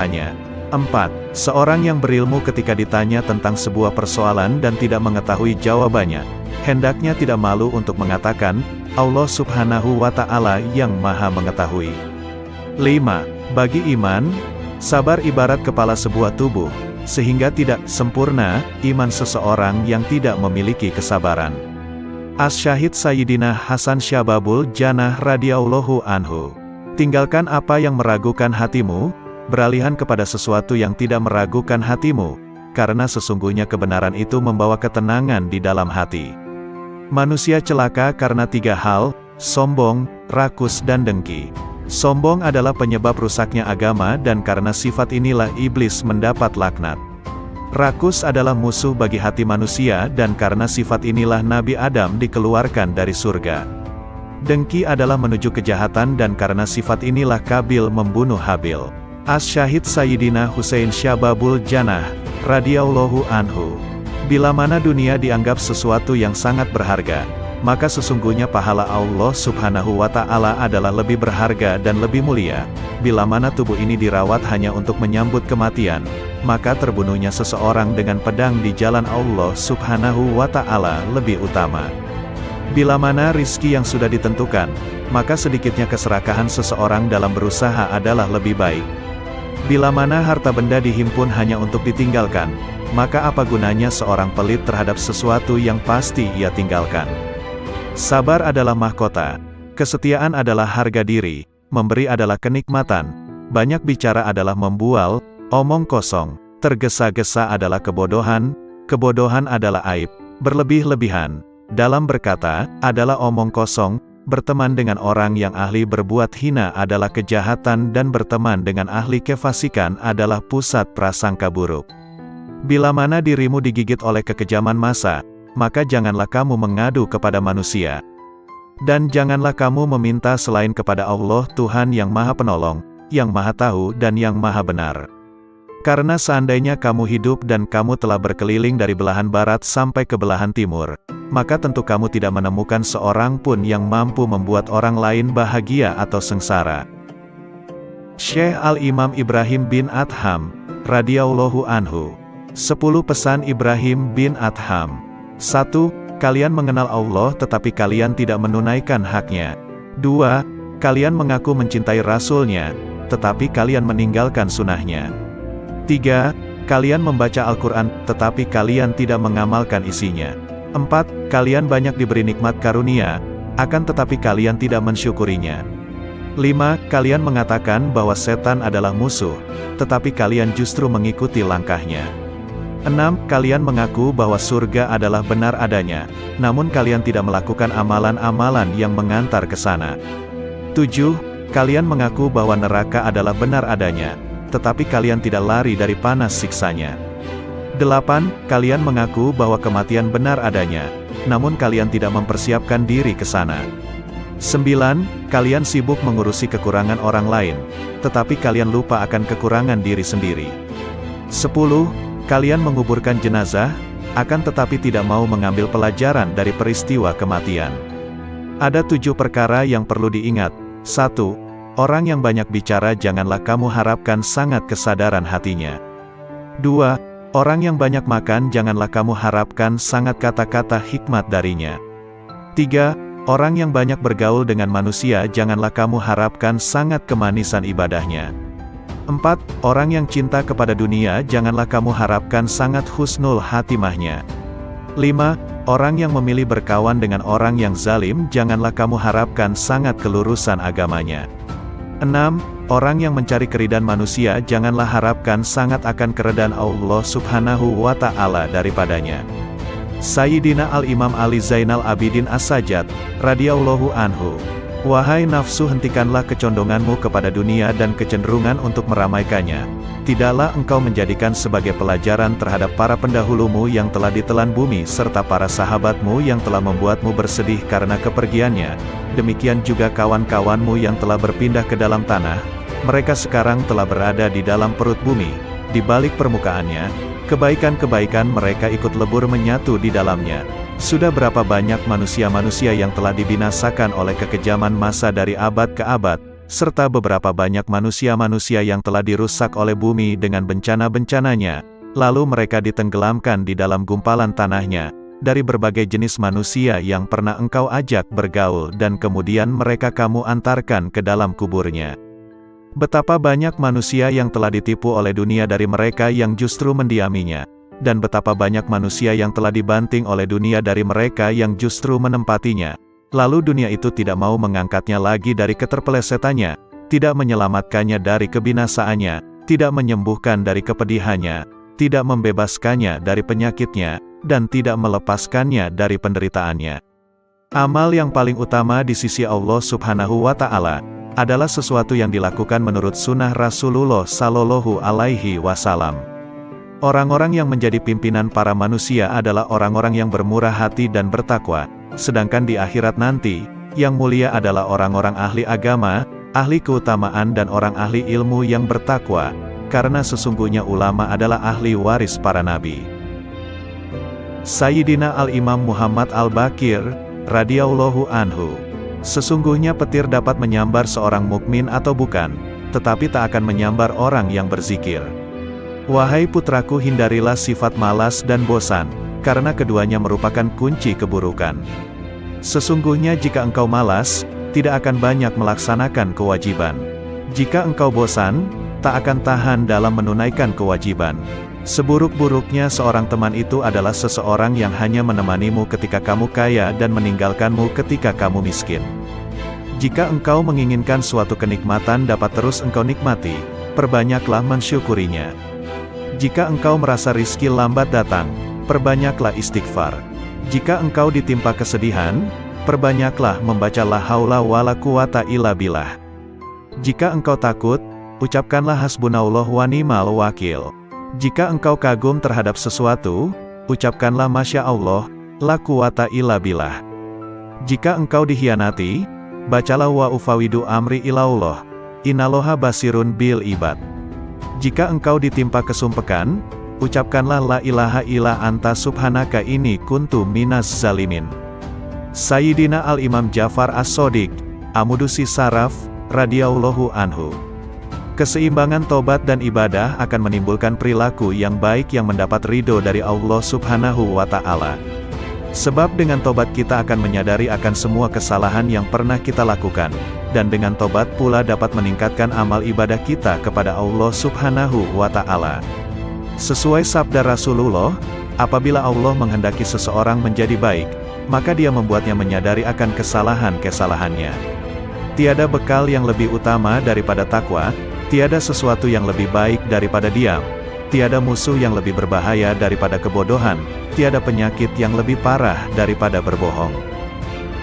hanya. 4. Seorang yang berilmu ketika ditanya tentang sebuah persoalan dan tidak mengetahui jawabannya, hendaknya tidak malu untuk mengatakan, Allah Subhanahu wa Ta'ala yang Maha Mengetahui. 5. Bagi iman, sabar ibarat kepala sebuah tubuh, sehingga tidak sempurna iman seseorang yang tidak memiliki kesabaran. Asy-Syahid Sayyidina Hasan Syababul Jannah radhiyallahu anhu. Tinggalkan apa yang meragukan hatimu, beralihan kepada sesuatu yang tidak meragukan hatimu, karena sesungguhnya kebenaran itu membawa ketenangan di dalam hati. Manusia celaka karena 3 hal, sombong, rakus dan dengki. Sombong adalah penyebab rusaknya agama dan karena sifat inilah iblis mendapat laknat. Rakus adalah musuh bagi hati manusia dan karena sifat inilah Nabi Adam dikeluarkan dari surga. Dengki adalah menuju kejahatan dan karena sifat inilah Kabil membunuh Habil. Asy-Syahid Sayyidina Husain Syababul Jannah radhiyallahu anhu. Bila mana dunia dianggap sesuatu yang sangat berharga, maka sesungguhnya pahala Allah Subhanahu wa Ta'ala adalah lebih berharga dan lebih mulia. Bila mana tubuh ini dirawat hanya untuk menyambut kematian, maka terbunuhnya seseorang dengan pedang di jalan Allah Subhanahu wa Ta'ala lebih utama. Bila mana rizki yang sudah ditentukan, maka sedikitnya keserakahan seseorang dalam berusaha adalah lebih baik. Bila mana harta benda dihimpun hanya untuk ditinggalkan, maka apa gunanya seorang pelit terhadap sesuatu yang pasti ia tinggalkan. Sabar adalah mahkota, kesetiaan adalah harga diri, memberi adalah kenikmatan, banyak bicara adalah membual, omong kosong, tergesa-gesa adalah kebodohan, kebodohan adalah aib, berlebih-lebihan, dalam berkata, adalah omong kosong, berteman dengan orang yang ahli berbuat hina adalah kejahatan dan berteman dengan ahli kefasikan adalah pusat prasangka buruk. Bila mana dirimu digigit oleh kekejaman massa, maka janganlah kamu mengadu kepada manusia. Dan janganlah kamu meminta selain kepada Allah Tuhan yang Maha Penolong, yang Maha Tahu dan yang Maha Benar. Karena seandainya kamu hidup dan kamu telah berkeliling dari belahan barat sampai ke belahan timur, maka tentu kamu tidak menemukan seorang pun yang mampu membuat orang lain bahagia atau sengsara. Syekh Al-Imam Ibrahim bin Adham, radhiyallahu anhu. 10 pesan Ibrahim bin Adham. 1. Kalian mengenal Allah tetapi kalian tidak menunaikan haknya. 2. Kalian mengaku mencintai Rasul-Nya, tetapi kalian meninggalkan sunnahnya. 3. Kalian membaca Al-Quran, tetapi kalian tidak mengamalkan isinya. 4. Kalian banyak diberi nikmat karunia, akan tetapi kalian tidak mensyukurinya. 5. Kalian mengatakan bahwa setan adalah musuh, tetapi kalian justru mengikuti langkahnya. 6. Kalian mengaku bahwa surga adalah benar adanya, namun kalian tidak melakukan amalan-amalan yang mengantar ke sana. 7. Kalian mengaku bahwa neraka adalah benar adanya, tetapi kalian tidak lari dari panas siksanya. 8. Kalian mengaku bahwa kematian benar adanya, namun kalian tidak mempersiapkan diri ke sana. 9. Kalian sibuk mengurusi kekurangan orang lain, tetapi kalian lupa akan kekurangan diri sendiri. 10. Kalian menguburkan jenazah, akan tetapi tidak mau mengambil pelajaran dari peristiwa kematian. Ada 7 perkara yang perlu diingat. 1. Orang yang banyak bicara janganlah kamu harapkan sangat kesadaran hatinya. 2. Orang yang banyak makan janganlah kamu harapkan sangat kata-kata hikmat darinya. 3. Orang yang banyak bergaul dengan manusia janganlah kamu harapkan sangat kemanisan ibadahnya. 4. Orang yang cinta kepada dunia janganlah kamu harapkan sangat husnul hatimahnya. 5. Orang yang memilih berkawan dengan orang yang zalim janganlah kamu harapkan sangat kelurusan agamanya. 6. Orang yang mencari keridhaan manusia janganlah harapkan sangat akan keridhaan Allah Subhanahu wa Ta'ala daripadanya. Sayyidina Al-Imam Ali Zainal Abidin As-Sajjad, radhiyallahu anhu. Wahai nafsu, hentikanlah kecondonganmu kepada dunia dan kecenderungan untuk meramaikannya. Tidaklah engkau menjadikan sebagai pelajaran terhadap para pendahulumu yang telah ditelan bumi serta para sahabatmu yang telah membuatmu bersedih karena kepergiannya. Demikian juga kawan-kawanmu yang telah berpindah ke dalam tanah. Mereka sekarang telah berada di dalam perut bumi, di balik permukaannya. Kebaikan-kebaikan mereka ikut lebur menyatu di dalamnya. Sudah berapa banyak manusia-manusia yang telah dibinasakan oleh kekejaman massa dari abad ke abad, serta beberapa banyak manusia-manusia yang telah dirusak oleh bumi dengan bencana-bencananya, lalu mereka ditenggelamkan di dalam gumpalan tanahnya, dari berbagai jenis manusia yang pernah engkau ajak bergaul dan kemudian mereka kamu antarkan ke dalam kuburnya. Betapa banyak manusia yang telah ditipu oleh dunia dari mereka yang justru mendiaminya, dan betapa banyak manusia yang telah dibanting oleh dunia dari mereka yang justru menempatinya. Lalu dunia itu tidak mau mengangkatnya lagi dari keterpelesetannya, tidak menyelamatkannya dari kebinasaannya, tidak menyembuhkan dari kepedihannya, tidak membebaskannya dari penyakitnya, dan tidak melepaskannya dari penderitaannya. Amal yang paling utama di sisi Allah Subhanahu wa Ta'ala adalah sesuatu yang dilakukan menurut sunnah Rasulullah Sallallahu Alaihi Wasallam. Orang-orang yang menjadi pimpinan para manusia adalah orang-orang yang bermurah hati dan bertakwa, sedangkan di akhirat nanti, yang mulia adalah orang-orang ahli agama, ahli keutamaan dan orang ahli ilmu yang bertakwa, karena sesungguhnya ulama adalah ahli waris para nabi. Sayyidina Al-Imam Muhammad Al-Baqir, radhiyallahu anhu. Sesungguhnya petir dapat menyambar seorang mukmin atau bukan, tetapi tak akan menyambar orang yang berzikir. Wahai putraku, hindarilah sifat malas dan bosan, karena keduanya merupakan kunci keburukan. Sesungguhnya jika engkau malas, tidak akan banyak melaksanakan kewajiban. Jika engkau bosan, tak akan tahan dalam menunaikan kewajiban. Seburuk-buruknya seorang teman itu adalah seseorang yang hanya menemanimu ketika kamu kaya dan meninggalkanmu ketika kamu miskin. Jika engkau menginginkan suatu kenikmatan dapat terus engkau nikmati, perbanyaklah mensyukurinya. Jika engkau merasa rizki lambat datang, perbanyaklah istighfar. Jika engkau ditimpa kesedihan, perbanyaklah membaca la haula wala quwata illa billah. Jika engkau takut, ucapkanlah hasbunallah wa ni'mal wakil. Jika engkau kagum terhadap sesuatu, ucapkanlah Masya Allah, la quwata illa billah. Jika engkau dikhianati, bacalah wa ufawidu amri ilallah, innallaha basirun bil ibad. Jika engkau ditimpa kesumpekan, ucapkanlah la ilaha illa anta subhanaka inni kuntu minas zalimin. Sayyidina Al-Imam Ja'far As-Shadiq, Amudusi Saraf, radhiyallahu anhu. Keseimbangan tobat dan ibadah akan menimbulkan perilaku yang baik yang mendapat ridho dari Allah Subhanahu wa Ta'ala. Sebab dengan tobat kita akan menyadari akan semua kesalahan yang pernah kita lakukan, dan dengan tobat pula dapat meningkatkan amal ibadah kita kepada Allah Subhanahu wa Ta'ala. Sesuai sabda Rasulullah, apabila Allah menghendaki seseorang menjadi baik, maka dia membuatnya menyadari akan kesalahan-kesalahannya. Tiada bekal yang lebih utama daripada takwa, tiada sesuatu yang lebih baik daripada diam, tiada musuh yang lebih berbahaya daripada kebodohan, tiada penyakit yang lebih parah daripada berbohong.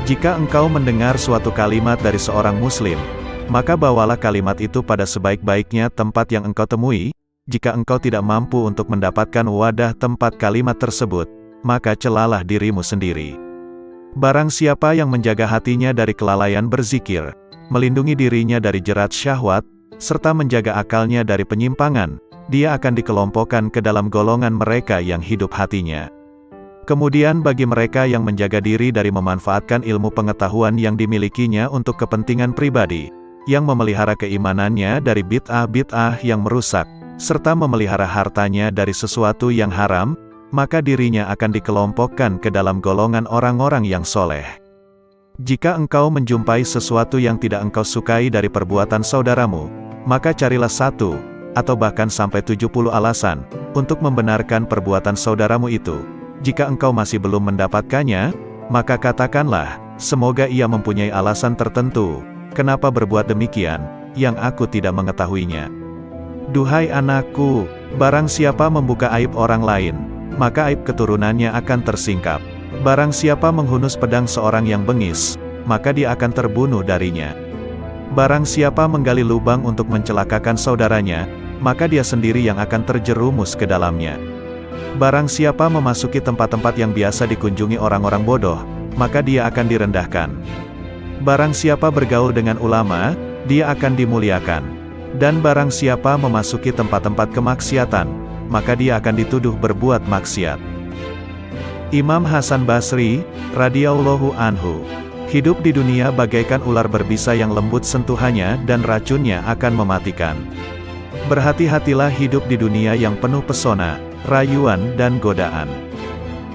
Jika engkau mendengar suatu kalimat dari seorang muslim, maka bawalah kalimat itu pada sebaik-baiknya tempat yang engkau temui. Jika engkau tidak mampu untuk mendapatkan wadah tempat kalimat tersebut, maka celalah dirimu sendiri. Barang siapa yang menjaga hatinya dari kelalaian berzikir, melindungi dirinya dari jerat syahwat, serta menjaga akalnya dari penyimpangan, dia akan dikelompokkan ke dalam golongan mereka yang hidup hatinya. Kemudian bagi mereka yang menjaga diri dari memanfaatkan ilmu pengetahuan yang dimilikinya untuk kepentingan pribadi, yang memelihara keimanannya dari bid'ah-bid'ah yang merusak, serta memelihara hartanya dari sesuatu yang haram, maka dirinya akan dikelompokkan ke dalam golongan orang-orang yang soleh. Jika engkau menjumpai sesuatu yang tidak engkau sukai dari perbuatan saudaramu, maka carilah satu, atau bahkan sampai 70 alasan, untuk membenarkan perbuatan saudaramu itu. Jika engkau masih belum mendapatkannya, maka katakanlah, semoga ia mempunyai alasan tertentu, kenapa berbuat demikian, yang aku tidak mengetahuinya. Duhai anakku, barang siapa membuka aib orang lain, maka aib keturunannya akan tersingkap. Barang siapa menghunus pedang seorang yang bengis, maka dia akan terbunuh darinya. Barang siapa menggali lubang untuk mencelakakan saudaranya, maka dia sendiri yang akan terjerumus ke dalamnya. Barang siapa memasuki tempat-tempat yang biasa dikunjungi orang-orang bodoh, maka dia akan direndahkan. Barang siapa bergaul dengan ulama, dia akan dimuliakan. Dan barang siapa memasuki tempat-tempat kemaksiatan, maka dia akan dituduh berbuat maksiat. Imam Hasan Basri, radhiyallahu anhu. Hidup di dunia bagaikan ular berbisa yang lembut sentuhannya dan racunnya akan mematikan. Berhati-hatilah hidup di dunia yang penuh pesona, rayuan dan godaan.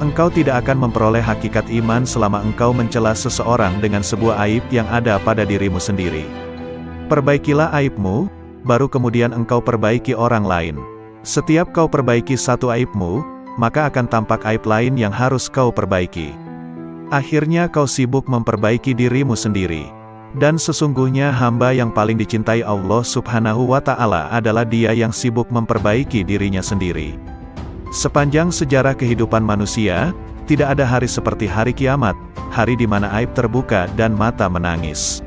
Engkau tidak akan memperoleh hakikat iman selama engkau mencela seseorang dengan sebuah aib yang ada pada dirimu sendiri. Perbaikilah aibmu, baru kemudian engkau perbaiki orang lain. Setiap kau perbaiki satu aibmu, maka akan tampak aib lain yang harus kau perbaiki. Akhirnya kau sibuk memperbaiki dirimu sendiri. Dan sesungguhnya hamba yang paling dicintai Allah Subhanahu wa Ta'ala adalah dia yang sibuk memperbaiki dirinya sendiri. Sepanjang sejarah kehidupan manusia, tidak ada hari seperti hari kiamat, hari di mana aib terbuka dan mata menangis.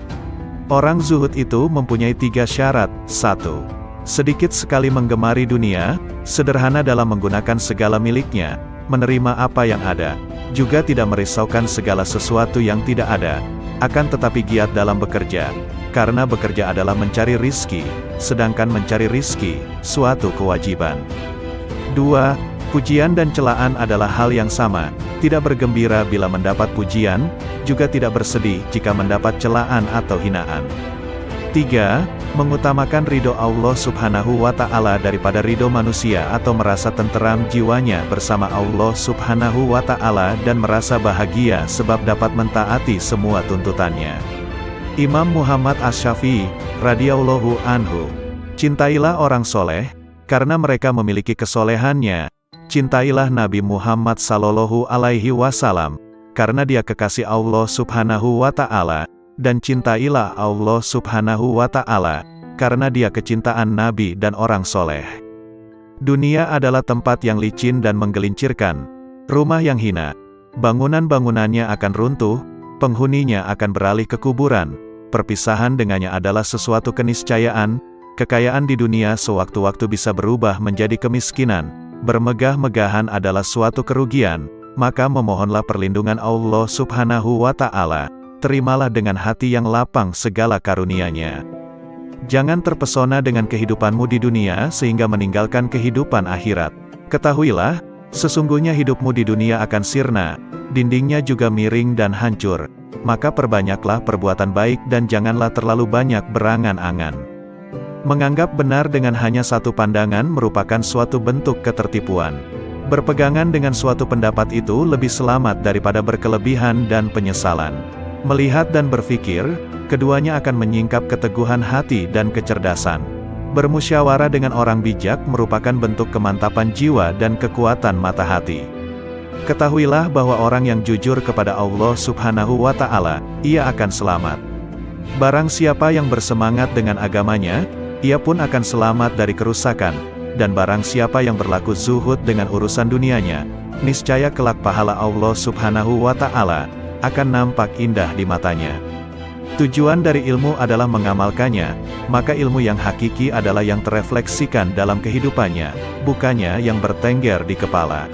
Orang zuhud itu mempunyai 3 syarat. 1. Sedikit sekali menggemari dunia, sederhana dalam menggunakan segala miliknya, menerima apa yang ada, juga tidak merisaukan segala sesuatu yang tidak ada, akan tetapi giat dalam bekerja, karena bekerja adalah mencari rizki, sedangkan mencari rizki, suatu kewajiban. 2. Pujian dan celaan adalah hal yang sama, tidak bergembira bila mendapat pujian, juga tidak bersedih jika mendapat celaan atau hinaan. 3. Mengutamakan ridho Allah Subhanahu wa Ta'ala daripada ridho manusia atau merasa tenteram jiwanya bersama Allah Subhanahu wa Ta'ala dan merasa bahagia sebab dapat mentaati semua tuntutannya. Imam Muhammad Asy-Syafi'i, radhiyallahu anhu, cintailah orang soleh, karena mereka memiliki kesolehannya. Cintailah Nabi Muhammad sallallahu alaihi wasallam, karena dia kekasih Allah Subhanahu wa Ta'ala. Dan cintailah Allah Subhanahu wa Ta'ala, karena dia kecintaan Nabi dan orang soleh. Dunia adalah tempat yang licin dan menggelincirkan, rumah yang hina, bangunan-bangunannya akan runtuh, penghuninya akan beralih ke kuburan, perpisahan dengannya adalah sesuatu keniscayaan, kekayaan di dunia sewaktu-waktu bisa berubah menjadi kemiskinan, bermegah-megahan adalah suatu kerugian, maka memohonlah perlindungan Allah Subhanahu wa Ta'ala. Terimalah dengan hati yang lapang segala karunia-Nya. Jangan terpesona dengan kehidupanmu di dunia sehingga meninggalkan kehidupan akhirat. Ketahuilah, sesungguhnya hidupmu di dunia akan sirna, dindingnya juga miring dan hancur. Maka perbanyaklah perbuatan baik dan janganlah terlalu banyak berangan-angan. Menganggap benar dengan hanya satu pandangan merupakan suatu bentuk ketertipuan. Berpegangan dengan suatu pendapat itu lebih selamat daripada berkelebihan dan penyesalan. Melihat dan berpikir, keduanya akan menyingkap keteguhan hati dan kecerdasan. Bermusyawarah dengan orang bijak merupakan bentuk kemantapan jiwa dan kekuatan mata hati. Ketahuilah bahwa orang yang jujur kepada Allah Subhanahu wa Ta'ala, ia akan selamat. Barang siapa yang bersemangat dengan agamanya, ia pun akan selamat dari kerusakan. Dan barang siapa yang berlaku zuhud dengan urusan dunianya, niscaya kelak pahala Allah Subhanahu wa Ta'ala akan nampak indah di matanya. Tujuan dari ilmu adalah mengamalkannya, maka ilmu yang hakiki adalah yang terefleksikan dalam kehidupannya, bukannya yang bertengger di kepala.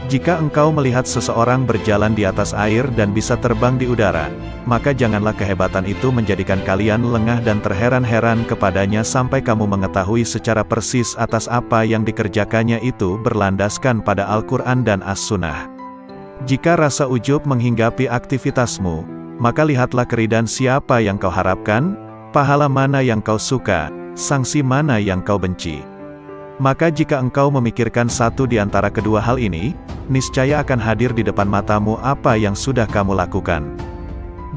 Jika engkau melihat seseorang berjalan di atas air dan bisa terbang di udara, maka janganlah kehebatan itu menjadikan kalian lengah dan terheran-heran kepadanya sampai kamu mengetahui secara persis atas apa yang dikerjakannya itu berlandaskan pada Al-Quran dan As-Sunnah. Jika rasa ujub menghinggapi aktivitasmu, maka lihatlah keridhaan siapa yang kau harapkan, pahala mana yang kau suka, sanksi mana yang kau benci. Maka jika engkau memikirkan satu di antara kedua hal ini, niscaya akan hadir di depan matamu apa yang sudah kamu lakukan.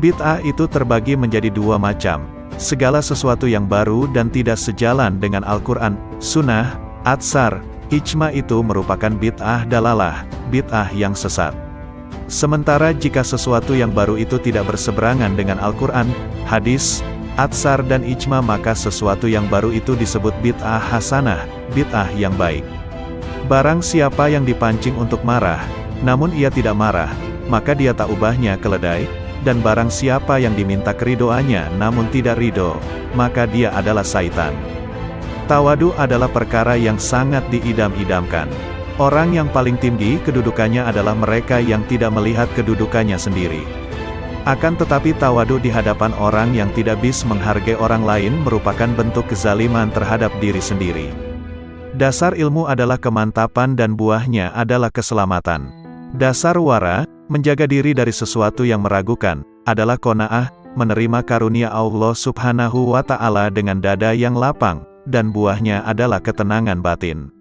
Bid'ah itu terbagi menjadi 2 macam, segala sesuatu yang baru dan tidak sejalan dengan Al-Quran, Sunnah, Atsar, Ijma itu merupakan bid'ah dalalah, bid'ah yang sesat. Sementara jika sesuatu yang baru itu tidak berseberangan dengan Al-Quran, hadis, atsar dan ijma maka sesuatu yang baru itu disebut bid'ah hasanah, bid'ah yang baik. Barang siapa yang dipancing untuk marah, namun ia tidak marah, maka dia tak ubahnya keledai, dan barang siapa yang diminta keridoannya namun tidak ridho, maka dia adalah syaitan. Tawadu adalah perkara yang sangat diidam-idamkan. Orang yang paling tinggi kedudukannya adalah mereka yang tidak melihat kedudukannya sendiri. Akan tetapi tawadu di hadapan orang yang tidak bisa menghargai orang lain merupakan bentuk kezaliman terhadap diri sendiri. Dasar ilmu adalah kemantapan dan buahnya adalah keselamatan. Dasar wara, Menjaga diri dari sesuatu yang meragukan, adalah qanaah, menerima karunia Allah Subhanahu wa Ta'ala dengan dada yang lapang, dan buahnya adalah ketenangan batin.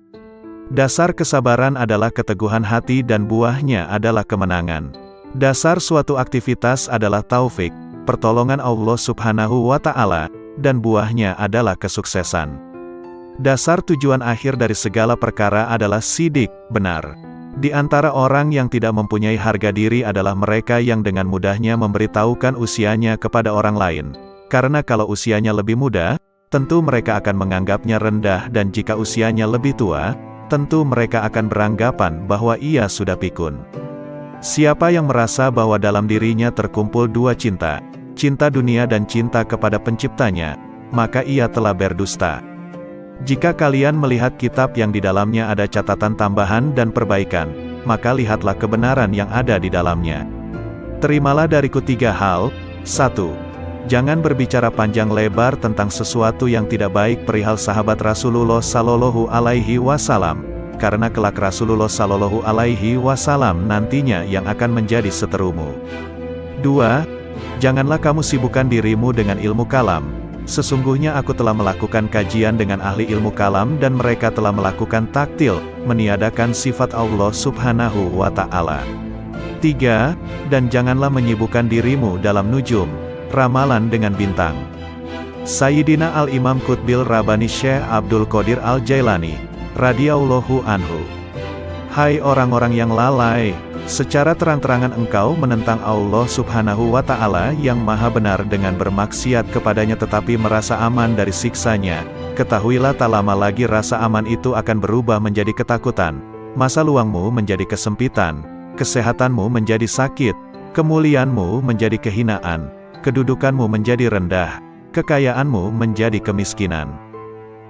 Dasar kesabaran adalah keteguhan hati dan buahnya adalah kemenangan. Dasar suatu aktivitas adalah taufik, pertolongan Allah Subhanahu wa Ta'ala, dan buahnya adalah kesuksesan. Dasar tujuan akhir dari segala perkara adalah sidik, benar. Di antara orang yang tidak mempunyai harga diri adalah mereka yang dengan mudahnya memberitahukan usianya kepada orang lain. Karena kalau usianya lebih muda, tentu mereka akan menganggapnya rendah, dan jika usianya lebih tua, tentu mereka akan beranggapan bahwa ia sudah pikun. Siapa yang merasa bahwa dalam dirinya terkumpul dua cinta, cinta dunia dan cinta kepada penciptanya, maka ia telah berdusta. Jika kalian melihat kitab yang di dalamnya ada catatan tambahan dan perbaikan, maka lihatlah kebenaran yang ada di dalamnya. Terimalah dariku 3 hal. 1. Jangan berbicara panjang lebar tentang sesuatu yang tidak baik perihal sahabat Rasulullah Shallallahu Alaihi Wasallam, karena kelak Rasulullah Shallallahu Alaihi Wasallam nantinya yang akan menjadi seterumu. 2. Janganlah kamu sibukkan dirimu dengan ilmu kalam. Sesungguhnya aku telah melakukan kajian dengan ahli ilmu kalam dan mereka telah melakukan taktil, meniadakan sifat Allah Subhanahu wa Ta'ala. 3. Dan janganlah menyibukkan dirimu dalam nujum, ramalan dengan bintang. Sayyidina Al-Imam Qutbil Rabbani Syekh Abdul Qadir Al-Jailani, radhiyallahu anhu. Hai orang-orang yang lalai! Secara terang-terangan engkau menentang Allah Subhanahu wa Ta'ala yang maha benar dengan bermaksiat kepadanya tetapi merasa aman dari siksanya. Ketahuilah tak lama lagi rasa aman itu akan berubah menjadi ketakutan. Masa luangmu menjadi kesempitan, kesehatanmu menjadi sakit, kemuliaanmu menjadi kehinaan, kedudukanmu menjadi rendah, kekayaanmu menjadi kemiskinan.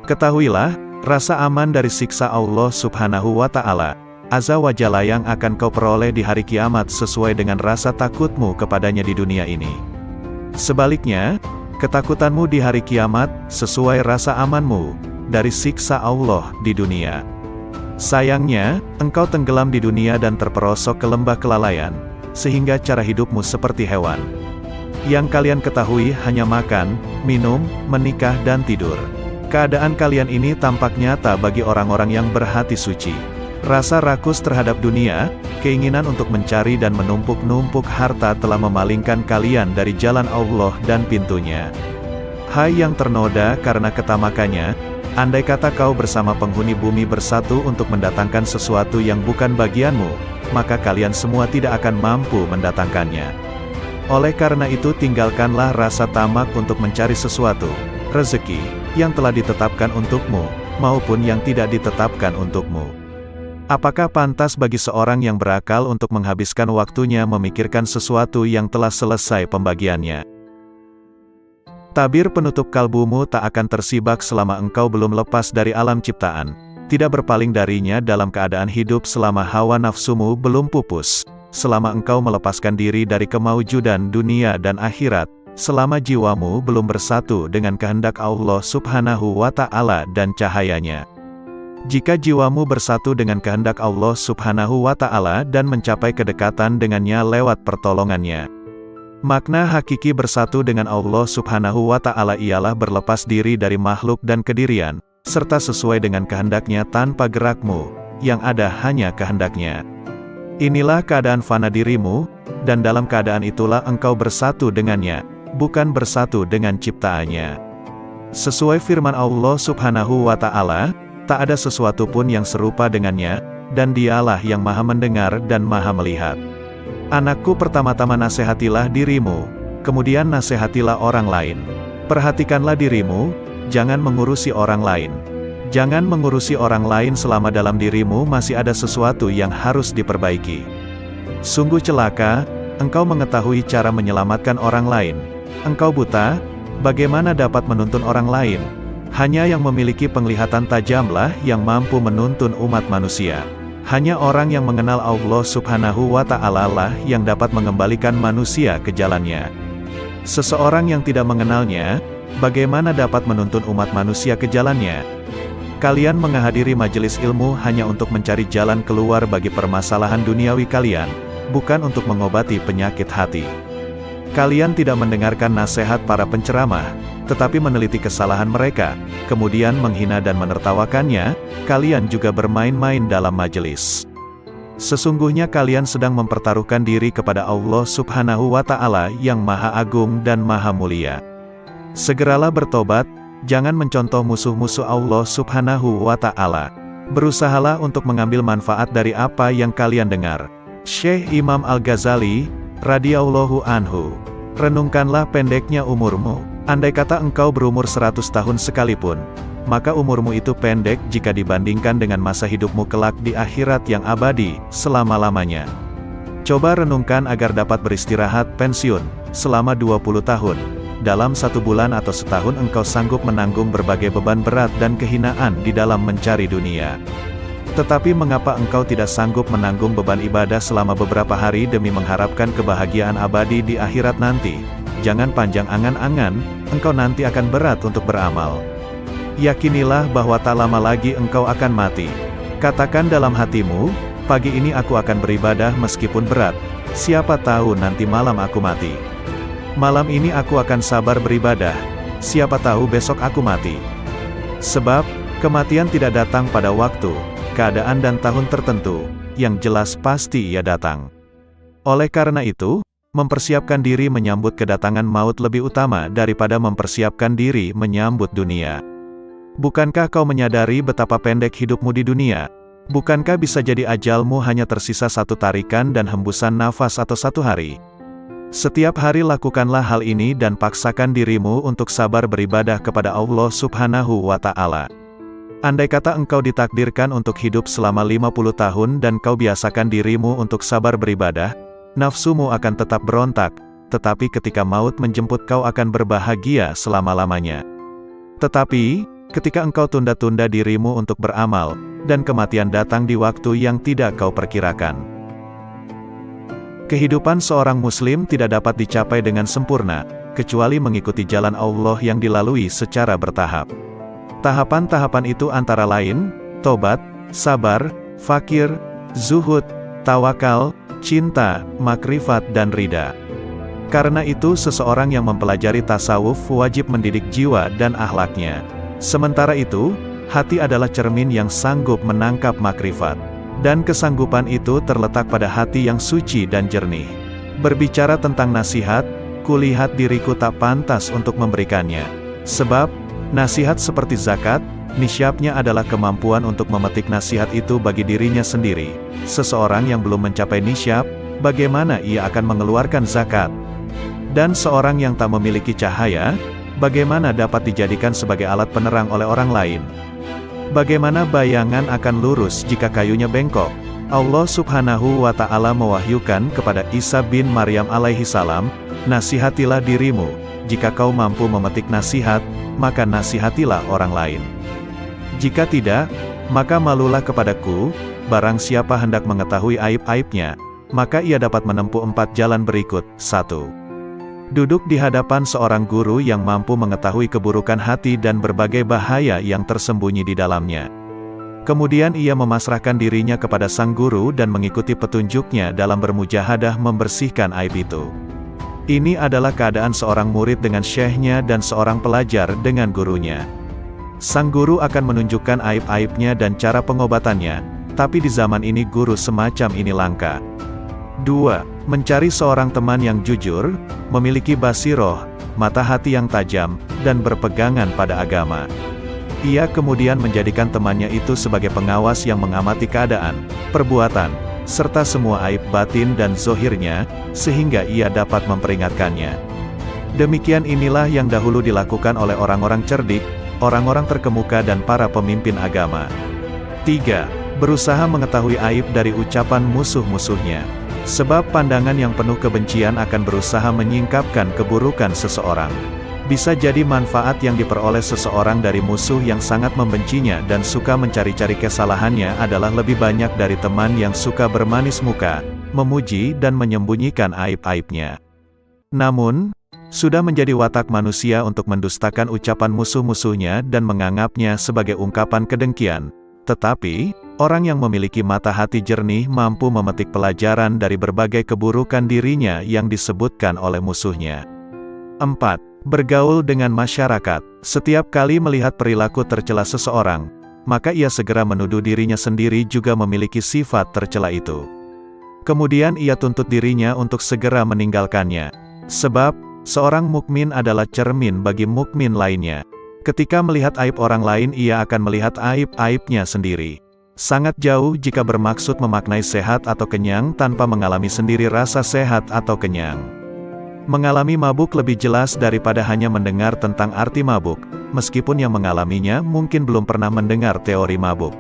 Ketahuilah, rasa aman dari siksa Allah Subhanahu wa Ta'ala Azza wa Jalla yang akan kau peroleh di hari kiamat sesuai dengan rasa takutmu kepadanya di dunia ini. Sebaliknya, ketakutanmu di hari kiamat sesuai rasa amanmu dari siksa Allah di dunia. Sayangnya, engkau tenggelam di dunia dan terperosok ke lembah kelalaian, sehingga cara hidupmu seperti hewan. Yang kalian ketahui hanya makan, minum, menikah dan tidur. Keadaan kalian ini tampak nyata bagi orang-orang yang berhati suci. Rasa rakus terhadap dunia, keinginan untuk mencari dan menumpuk-numpuk harta telah memalingkan kalian dari jalan Allah dan pintunya. Hai yang ternoda karena ketamakannya, andai kata kau bersama penghuni bumi bersatu untuk mendatangkan sesuatu yang bukan bagianmu, maka kalian semua tidak akan mampu mendatangkannya. Oleh karena itu tinggalkanlah rasa tamak untuk mencari sesuatu, rezeki, yang telah ditetapkan untukmu, maupun yang tidak ditetapkan untukmu. Apakah pantas bagi seorang yang berakal untuk menghabiskan waktunya memikirkan sesuatu yang telah selesai pembagiannya? Tabir penutup kalbumu tak akan tersibak selama engkau belum lepas dari alam ciptaan, tidak berpaling darinya dalam keadaan hidup selama hawa nafsumu belum pupus, selama engkau melepaskan diri dari kemaujudan dunia dan akhirat, selama jiwamu belum bersatu dengan kehendak Allah Subhanahu wa Ta'ala dan cahayanya. Jika jiwamu bersatu dengan kehendak Allah Subhanahu wa Ta'ala dan mencapai kedekatan dengannya lewat pertolongannya, makna hakiki bersatu dengan Allah Subhanahu wa Ta'ala ialah berlepas diri dari makhluk dan kedirian, serta sesuai dengan kehendaknya tanpa gerakmu, yang ada hanya kehendaknya. Inilah keadaan fana dirimu, dan dalam keadaan itulah engkau bersatu dengannya, bukan bersatu dengan ciptaannya. Sesuai firman Allah Subhanahu wa Ta'ala, tak ada sesuatu pun yang serupa dengannya, dan dialah yang maha mendengar dan maha melihat. Anakku, pertama-tama nasihatilah dirimu, kemudian nasihatilah orang lain. Perhatikanlah dirimu, jangan mengurusi orang lain. Jangan mengurusi orang lain selama dalam dirimu masih ada sesuatu yang harus diperbaiki. Sungguh celaka, engkau mengetahui cara menyelamatkan orang lain. Engkau buta, bagaimana dapat menuntun orang lain? Hanya yang memiliki penglihatan tajamlah yang mampu menuntun umat manusia. Hanya orang yang mengenal Allah Subhanahu wa Ta'ala lah yang dapat mengembalikan manusia ke jalannya. Seseorang yang tidak mengenalnya, bagaimana dapat menuntun umat manusia ke jalannya? Kalian menghadiri majelis ilmu hanya untuk mencari jalan keluar bagi permasalahan duniawi kalian, bukan untuk mengobati penyakit hati. Kalian tidak mendengarkan nasihat para penceramah, tetapi meneliti kesalahan mereka, kemudian menghina dan menertawakannya. Kalian juga bermain-main dalam majelis. Sesungguhnya kalian sedang mempertaruhkan diri kepada Allah Subhanahu wa Ta'ala yang Maha Agung dan Maha Mulia. Segeralah bertobat, jangan mencontoh musuh-musuh Allah Subhanahu wa Ta'ala. Berusahalah untuk mengambil manfaat dari apa yang kalian dengar. Syekh Imam Al-Ghazali radhiyallahu anhu. Renungkanlah pendeknya umurmu. Andai kata engkau berumur 100 tahun sekalipun, maka umurmu itu pendek jika dibandingkan dengan masa hidupmu kelak di akhirat yang abadi, selama-lamanya. Coba renungkan agar dapat beristirahat pensiun selama 20 tahun. Dalam 1 bulan atau setahun engkau sanggup menanggung berbagai beban berat dan kehinaan di dalam mencari dunia. Tetapi mengapa engkau tidak sanggup menanggung beban ibadah selama beberapa hari demi mengharapkan kebahagiaan abadi di akhirat nanti? Jangan panjang angan-angan, engkau nanti akan berat untuk beramal. Yakinilah bahwa tak lama lagi engkau akan mati. Katakan dalam hatimu, pagi ini aku akan beribadah meskipun berat. Siapa tahu nanti malam aku mati. Malam ini aku akan sabar beribadah. Siapa tahu besok aku mati. Sebab, kematian tidak datang pada waktu, keadaan dan tahun tertentu, yang jelas pasti ia datang. Oleh karena itu, mempersiapkan diri menyambut kedatangan maut lebih utama daripada mempersiapkan diri menyambut dunia. Bukankah kau menyadari betapa pendek hidupmu di dunia? Bukankah bisa jadi ajalmu hanya tersisa 1 tarikan dan hembusan nafas atau 1 hari? Setiap hari lakukanlah hal ini dan paksakan dirimu untuk sabar beribadah kepada Allah Subhanahu wa Ta'ala. Andai kata engkau ditakdirkan untuk hidup selama 50 tahun dan kau biasakan dirimu untuk sabar beribadah, nafsumu akan tetap berontak, tetapi ketika maut menjemput kau akan berbahagia selama-lamanya. Tetapi, ketika engkau tunda-tunda dirimu untuk beramal, dan kematian datang di waktu yang tidak kau perkirakan. Kehidupan seorang muslim tidak dapat dicapai dengan sempurna, kecuali mengikuti jalan Allah yang dilalui secara bertahap. Tahapan-tahapan itu antara lain, tobat, sabar, fakir, zuhud, tawakal, cinta, makrifat dan ridha. Karena itu seseorang yang mempelajari tasawuf wajib mendidik jiwa dan akhlaknya. Sementara itu, hati adalah cermin yang sanggup menangkap makrifat. Dan kesanggupan itu terletak pada hati yang suci dan jernih. Berbicara tentang nasihat, kulihat diriku tak pantas untuk memberikannya. Sebab, nasihat seperti zakat, nisyabnya adalah kemampuan untuk memetik nasihat itu bagi dirinya sendiri. Seseorang yang belum mencapai nisyab, bagaimana ia akan mengeluarkan zakat? Dan seorang yang tak memiliki cahaya, bagaimana dapat dijadikan sebagai alat penerang oleh orang lain? Bagaimana bayangan akan lurus jika kayunya bengkok? Allah Subhanahu wa Ta'ala mewahyukan kepada Isa bin Maryam alaihi salam, nasihatilah dirimu, jika kau mampu memetik nasihat, maka nasihatilah orang lain. Jika tidak, maka malulah kepadaku, barang siapa hendak mengetahui aib-aibnya, maka ia dapat menempuh 4 jalan berikut. 1. Duduk di hadapan seorang guru yang mampu mengetahui keburukan hati dan berbagai bahaya yang tersembunyi di dalamnya. Kemudian ia memasrahkan dirinya kepada sang guru dan mengikuti petunjuknya dalam bermujahadah membersihkan aib itu. Ini adalah keadaan seorang murid dengan syekhnya dan seorang pelajar dengan gurunya. Sang guru akan menunjukkan aib-aibnya dan cara pengobatannya, tapi di zaman ini guru semacam ini langka. 2. Mencari seorang teman yang jujur, memiliki basiroh, mata hati yang tajam, dan berpegangan pada agama. Ia kemudian menjadikan temannya itu sebagai pengawas yang mengamati keadaan, perbuatan, serta semua aib batin dan zohirnya, sehingga ia dapat memperingatkannya. Demikian inilah yang dahulu dilakukan oleh orang-orang cerdik, orang-orang terkemuka dan para pemimpin agama. 3. Berusaha mengetahui aib dari ucapan musuh-musuhnya. Sebab pandangan yang penuh kebencian akan berusaha menyingkapkan keburukan seseorang. Bisa jadi manfaat yang diperoleh seseorang dari musuh yang sangat membencinya dan suka mencari-cari kesalahannya adalah lebih banyak dari teman yang suka bermanis muka, memuji dan menyembunyikan aib-aibnya. Namun, sudah menjadi watak manusia untuk mendustakan ucapan musuh-musuhnya dan menganggapnya sebagai ungkapan kedengkian. Tetapi, Orang yang memiliki mata hati jernih mampu memetik pelajaran dari berbagai keburukan dirinya yang disebutkan oleh musuhnya. 4. Bergaul dengan masyarakat. Setiap kali melihat perilaku tercela seseorang, maka ia segera menuduh dirinya sendiri juga memiliki sifat tercela itu. Kemudian ia tuntut dirinya untuk segera meninggalkannya. Sebab, seorang mukmin adalah cermin bagi mukmin lainnya. Ketika melihat aib orang lain, ia akan melihat aib-aibnya sendiri. Sangat jauh jika bermaksud memaknai sehat atau kenyang tanpa mengalami sendiri rasa sehat atau kenyang. Mengalami mabuk lebih jelas daripada hanya mendengar tentang arti mabuk, meskipun yang mengalaminya mungkin belum pernah mendengar teori mabuk.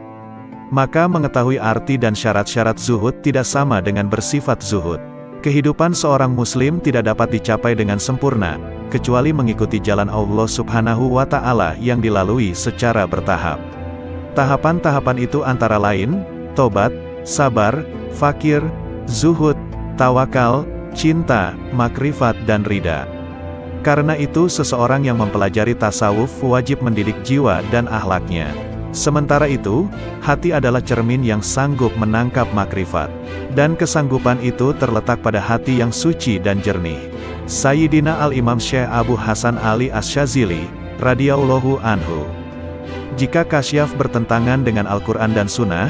Maka mengetahui arti dan syarat-syarat zuhud tidak sama dengan bersifat zuhud. Kehidupan seorang muslim tidak dapat dicapai dengan sempurna, kecuali mengikuti jalan Allah Subhanahu wa Ta'ala yang dilalui secara bertahap. Tahapan-tahapan itu antara lain, tobat, sabar, fakir, zuhud, tawakal, cinta, makrifat dan ridha. Karena itu seseorang yang mempelajari tasawuf wajib mendidik jiwa dan akhlaknya. Sementara itu, hati adalah cermin yang sanggup menangkap makrifat. Dan kesanggupan itu terletak pada hati yang suci dan jernih. Sayyidina Al-Imam Syekh Abu Hasan Ali Asy-Syadzili, radhiyallahu anhu. Jika kasyaf bertentangan dengan Al-Quran dan Sunnah,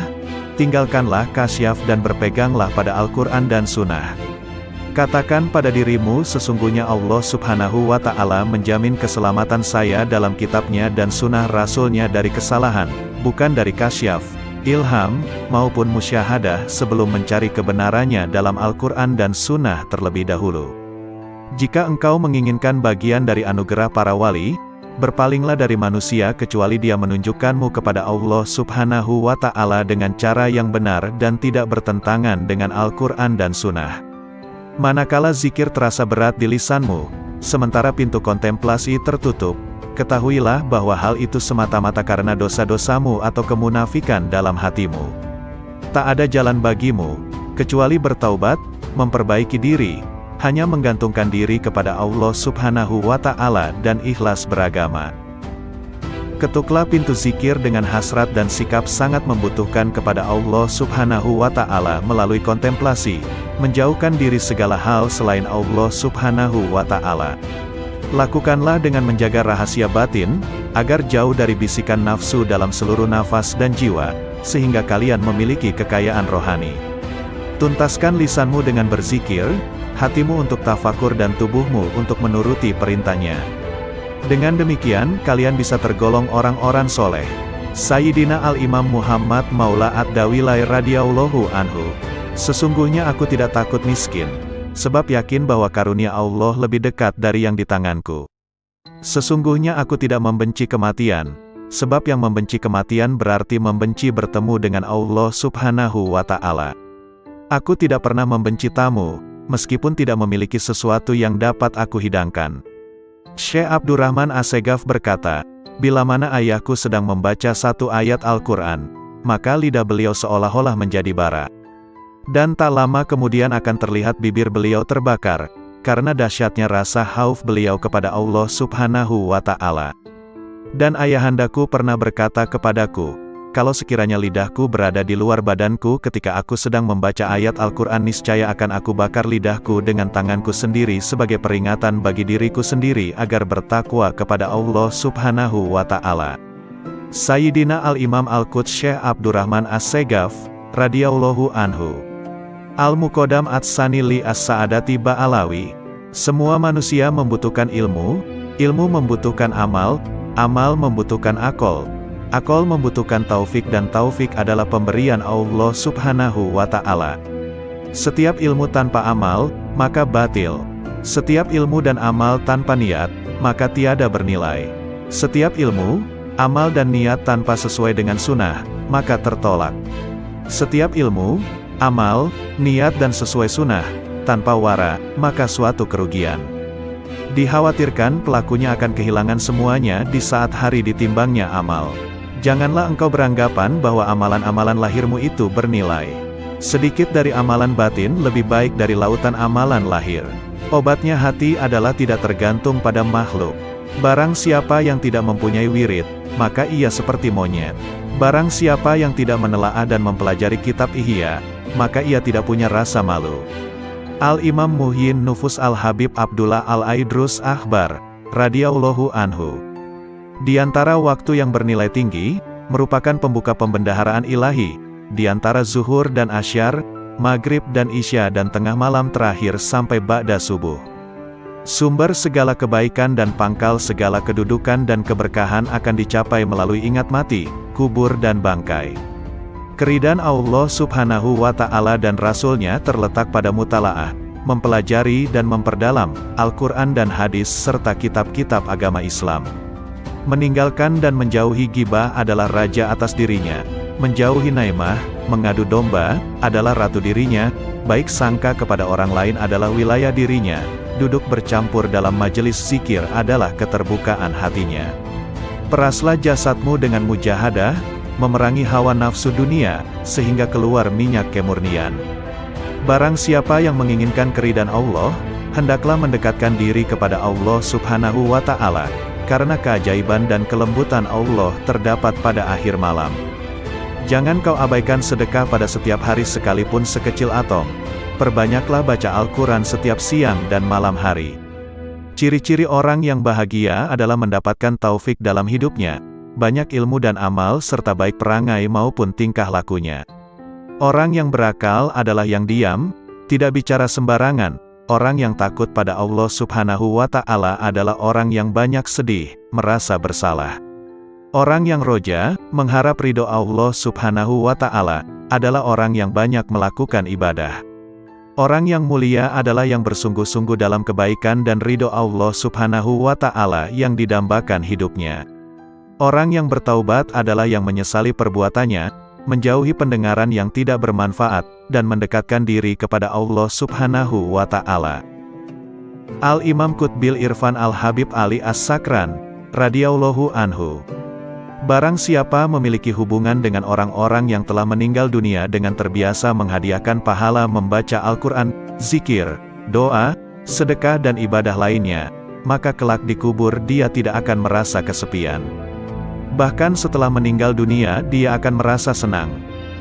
tinggalkanlah kasyaf dan berpeganglah pada Al-Quran dan Sunnah. Katakan pada dirimu, sesungguhnya Allah Subhanahu wa Ta'ala menjamin keselamatan saya dalam kitabnya dan sunnah Rasulnya dari kesalahan, bukan dari kasyaf, ilham, maupun musyahadah sebelum mencari kebenarannya dalam Al-Quran dan Sunnah terlebih dahulu. Jika engkau menginginkan bagian dari anugerah para wali, berpalinglah dari manusia kecuali dia menunjukkanmu kepada Allah Subhanahu wa Ta'ala dengan cara yang benar dan tidak bertentangan dengan Al-Quran dan Sunnah. Manakala zikir terasa berat di lisanmu, sementara pintu kontemplasi tertutup, ketahuilah bahwa hal itu semata-mata karena dosa-dosamu atau kemunafikan dalam hatimu. Tak ada jalan bagimu, kecuali bertaubat, memperbaiki diri, hanya menggantungkan diri kepada Allah Subhanahu wa Ta'ala dan ikhlas beragama. Ketuklah pintu zikir dengan hasrat dan sikap sangat membutuhkan kepada Allah Subhanahu wa Ta'ala melalui kontemplasi, menjauhkan diri segala hal selain Allah Subhanahu wa Ta'ala. Lakukanlah dengan menjaga rahasia batin, agar jauh dari bisikan nafsu dalam seluruh nafas dan jiwa, sehingga kalian memiliki kekayaan rohani. Tuntaskan lisanmu dengan berzikir, hatimu untuk tafakur dan tubuhmu untuk menuruti perintahnya. Dengan demikian, kalian bisa tergolong orang-orang soleh. Sayyidina Al-Imam Muhammad Maula Ad-Dawilai radhiyallahu anhu. Sesungguhnya aku tidak takut miskin, sebab yakin bahwa karunia Allah lebih dekat dari yang di tanganku. Sesungguhnya aku tidak membenci kematian, sebab yang membenci kematian berarti membenci bertemu dengan Allah Subhanahu wa Ta'ala. Aku tidak pernah membenci tamu, meskipun tidak memiliki sesuatu yang dapat aku hidangkan. Syekh Abdurrahman Assegaf berkata, bila mana ayahku sedang membaca satu ayat Al-Quran, maka lidah beliau seolah-olah menjadi bara. Dan tak lama kemudian akan terlihat bibir beliau terbakar, karena dahsyatnya rasa khauf beliau kepada Allah Subhanahu wa Ta'ala. Dan ayahandaku pernah berkata kepadaku, kalau sekiranya lidahku berada di luar badanku ketika aku sedang membaca ayat Al-Quran, niscaya akan aku bakar lidahku dengan tanganku sendiri sebagai peringatan bagi diriku sendiri agar bertakwa kepada Allah Subhanahu wa Ta'ala. Sayyidina Al-Imam Al-Quds Syekh Abdurrahman As-Segaf, radhiyallahu anhu. Al-Muqaddam Ats-Tsani li As-Sa'adati Ba'alawi. Semua manusia membutuhkan ilmu, ilmu membutuhkan amal, amal membutuhkan akal. Akal membutuhkan taufik dan taufik adalah pemberian Allah Subhanahu wa Ta'ala. Setiap ilmu tanpa amal, maka batil. Setiap ilmu dan amal tanpa niat, maka tiada bernilai. Setiap ilmu, amal dan niat tanpa sesuai dengan sunnah, maka tertolak. Setiap ilmu, amal, niat dan sesuai sunnah, tanpa wara, maka suatu kerugian. Dikhawatirkan pelakunya akan kehilangan semuanya di saat hari ditimbangnya amal. Janganlah engkau beranggapan bahwa amalan-amalan lahirmu itu bernilai. Sedikit dari amalan batin lebih baik dari lautan amalan lahir. Obatnya hati adalah tidak tergantung pada makhluk. Barang siapa yang tidak mempunyai wirid, maka ia seperti monyet. Barang siapa yang tidak menelaah dan mempelajari kitab Ihya, maka ia tidak punya rasa malu. Al-Imam Muhyin Nufus Al-Habib Abdullah Al-Aidrus Akhbar, radhiyallahu anhu. Di antara waktu yang bernilai tinggi, merupakan pembuka pembendaharaan ilahi, di antara zuhur dan asyar, maghrib dan isya dan tengah malam terakhir sampai ba'da subuh. Sumber segala kebaikan dan pangkal segala kedudukan dan keberkahan akan dicapai melalui ingat mati, kubur dan bangkai. Keridhaan Allah Subhanahu wa Ta'ala dan Rasul-Nya terletak pada mutalaah, mempelajari dan memperdalam Al-Quran dan hadis serta kitab-kitab agama Islam. Meninggalkan dan menjauhi ghibah adalah raja atas dirinya, menjauhi naimah, mengadu domba, adalah ratu dirinya, baik sangka kepada orang lain adalah wilayah dirinya, duduk bercampur dalam majelis zikir adalah keterbukaan hatinya. Peraslah jasadmu dengan mujahadah, memerangi hawa nafsu dunia, sehingga keluar minyak kemurnian. Barang siapa yang menginginkan keridhaan Allah, hendaklah mendekatkan diri kepada Allah Subhanahu wa Ta'ala, karena keajaiban dan kelembutan Allah terdapat pada akhir malam. Jangan kau abaikan sedekah pada setiap hari sekalipun sekecil atom. Perbanyaklah baca Al-Quran setiap siang dan malam hari. Ciri-ciri orang yang bahagia adalah mendapatkan taufik dalam hidupnya, banyak ilmu dan amal serta baik perangai maupun tingkah lakunya. Orang yang berakal adalah yang diam, tidak bicara sembarangan. Orang yang takut pada Allah Subhanahu wa Ta'ala adalah orang yang banyak sedih, merasa bersalah. Orang yang roja, mengharap ridho Allah Subhanahu wa Ta'ala, adalah orang yang banyak melakukan ibadah. Orang yang mulia adalah yang bersungguh-sungguh dalam kebaikan dan ridho Allah Subhanahu wa Ta'ala yang didambakan hidupnya. Orang yang bertaubat adalah yang menyesali perbuatannya, menjauhi pendengaran yang tidak bermanfaat, dan mendekatkan diri kepada Allah Subhanahu wa Ta'ala. Al-Imam Qutbil Irfan Al-Habib Ali As-Sakran, radhiyallahu anhu. Barang siapa memiliki hubungan dengan orang-orang yang telah meninggal dunia dengan terbiasa menghadiahkan pahala membaca Al-Quran, zikir, doa, sedekah dan ibadah lainnya, maka kelak di kubur dia tidak akan merasa kesepian. Bahkan setelah meninggal dunia dia akan merasa senang.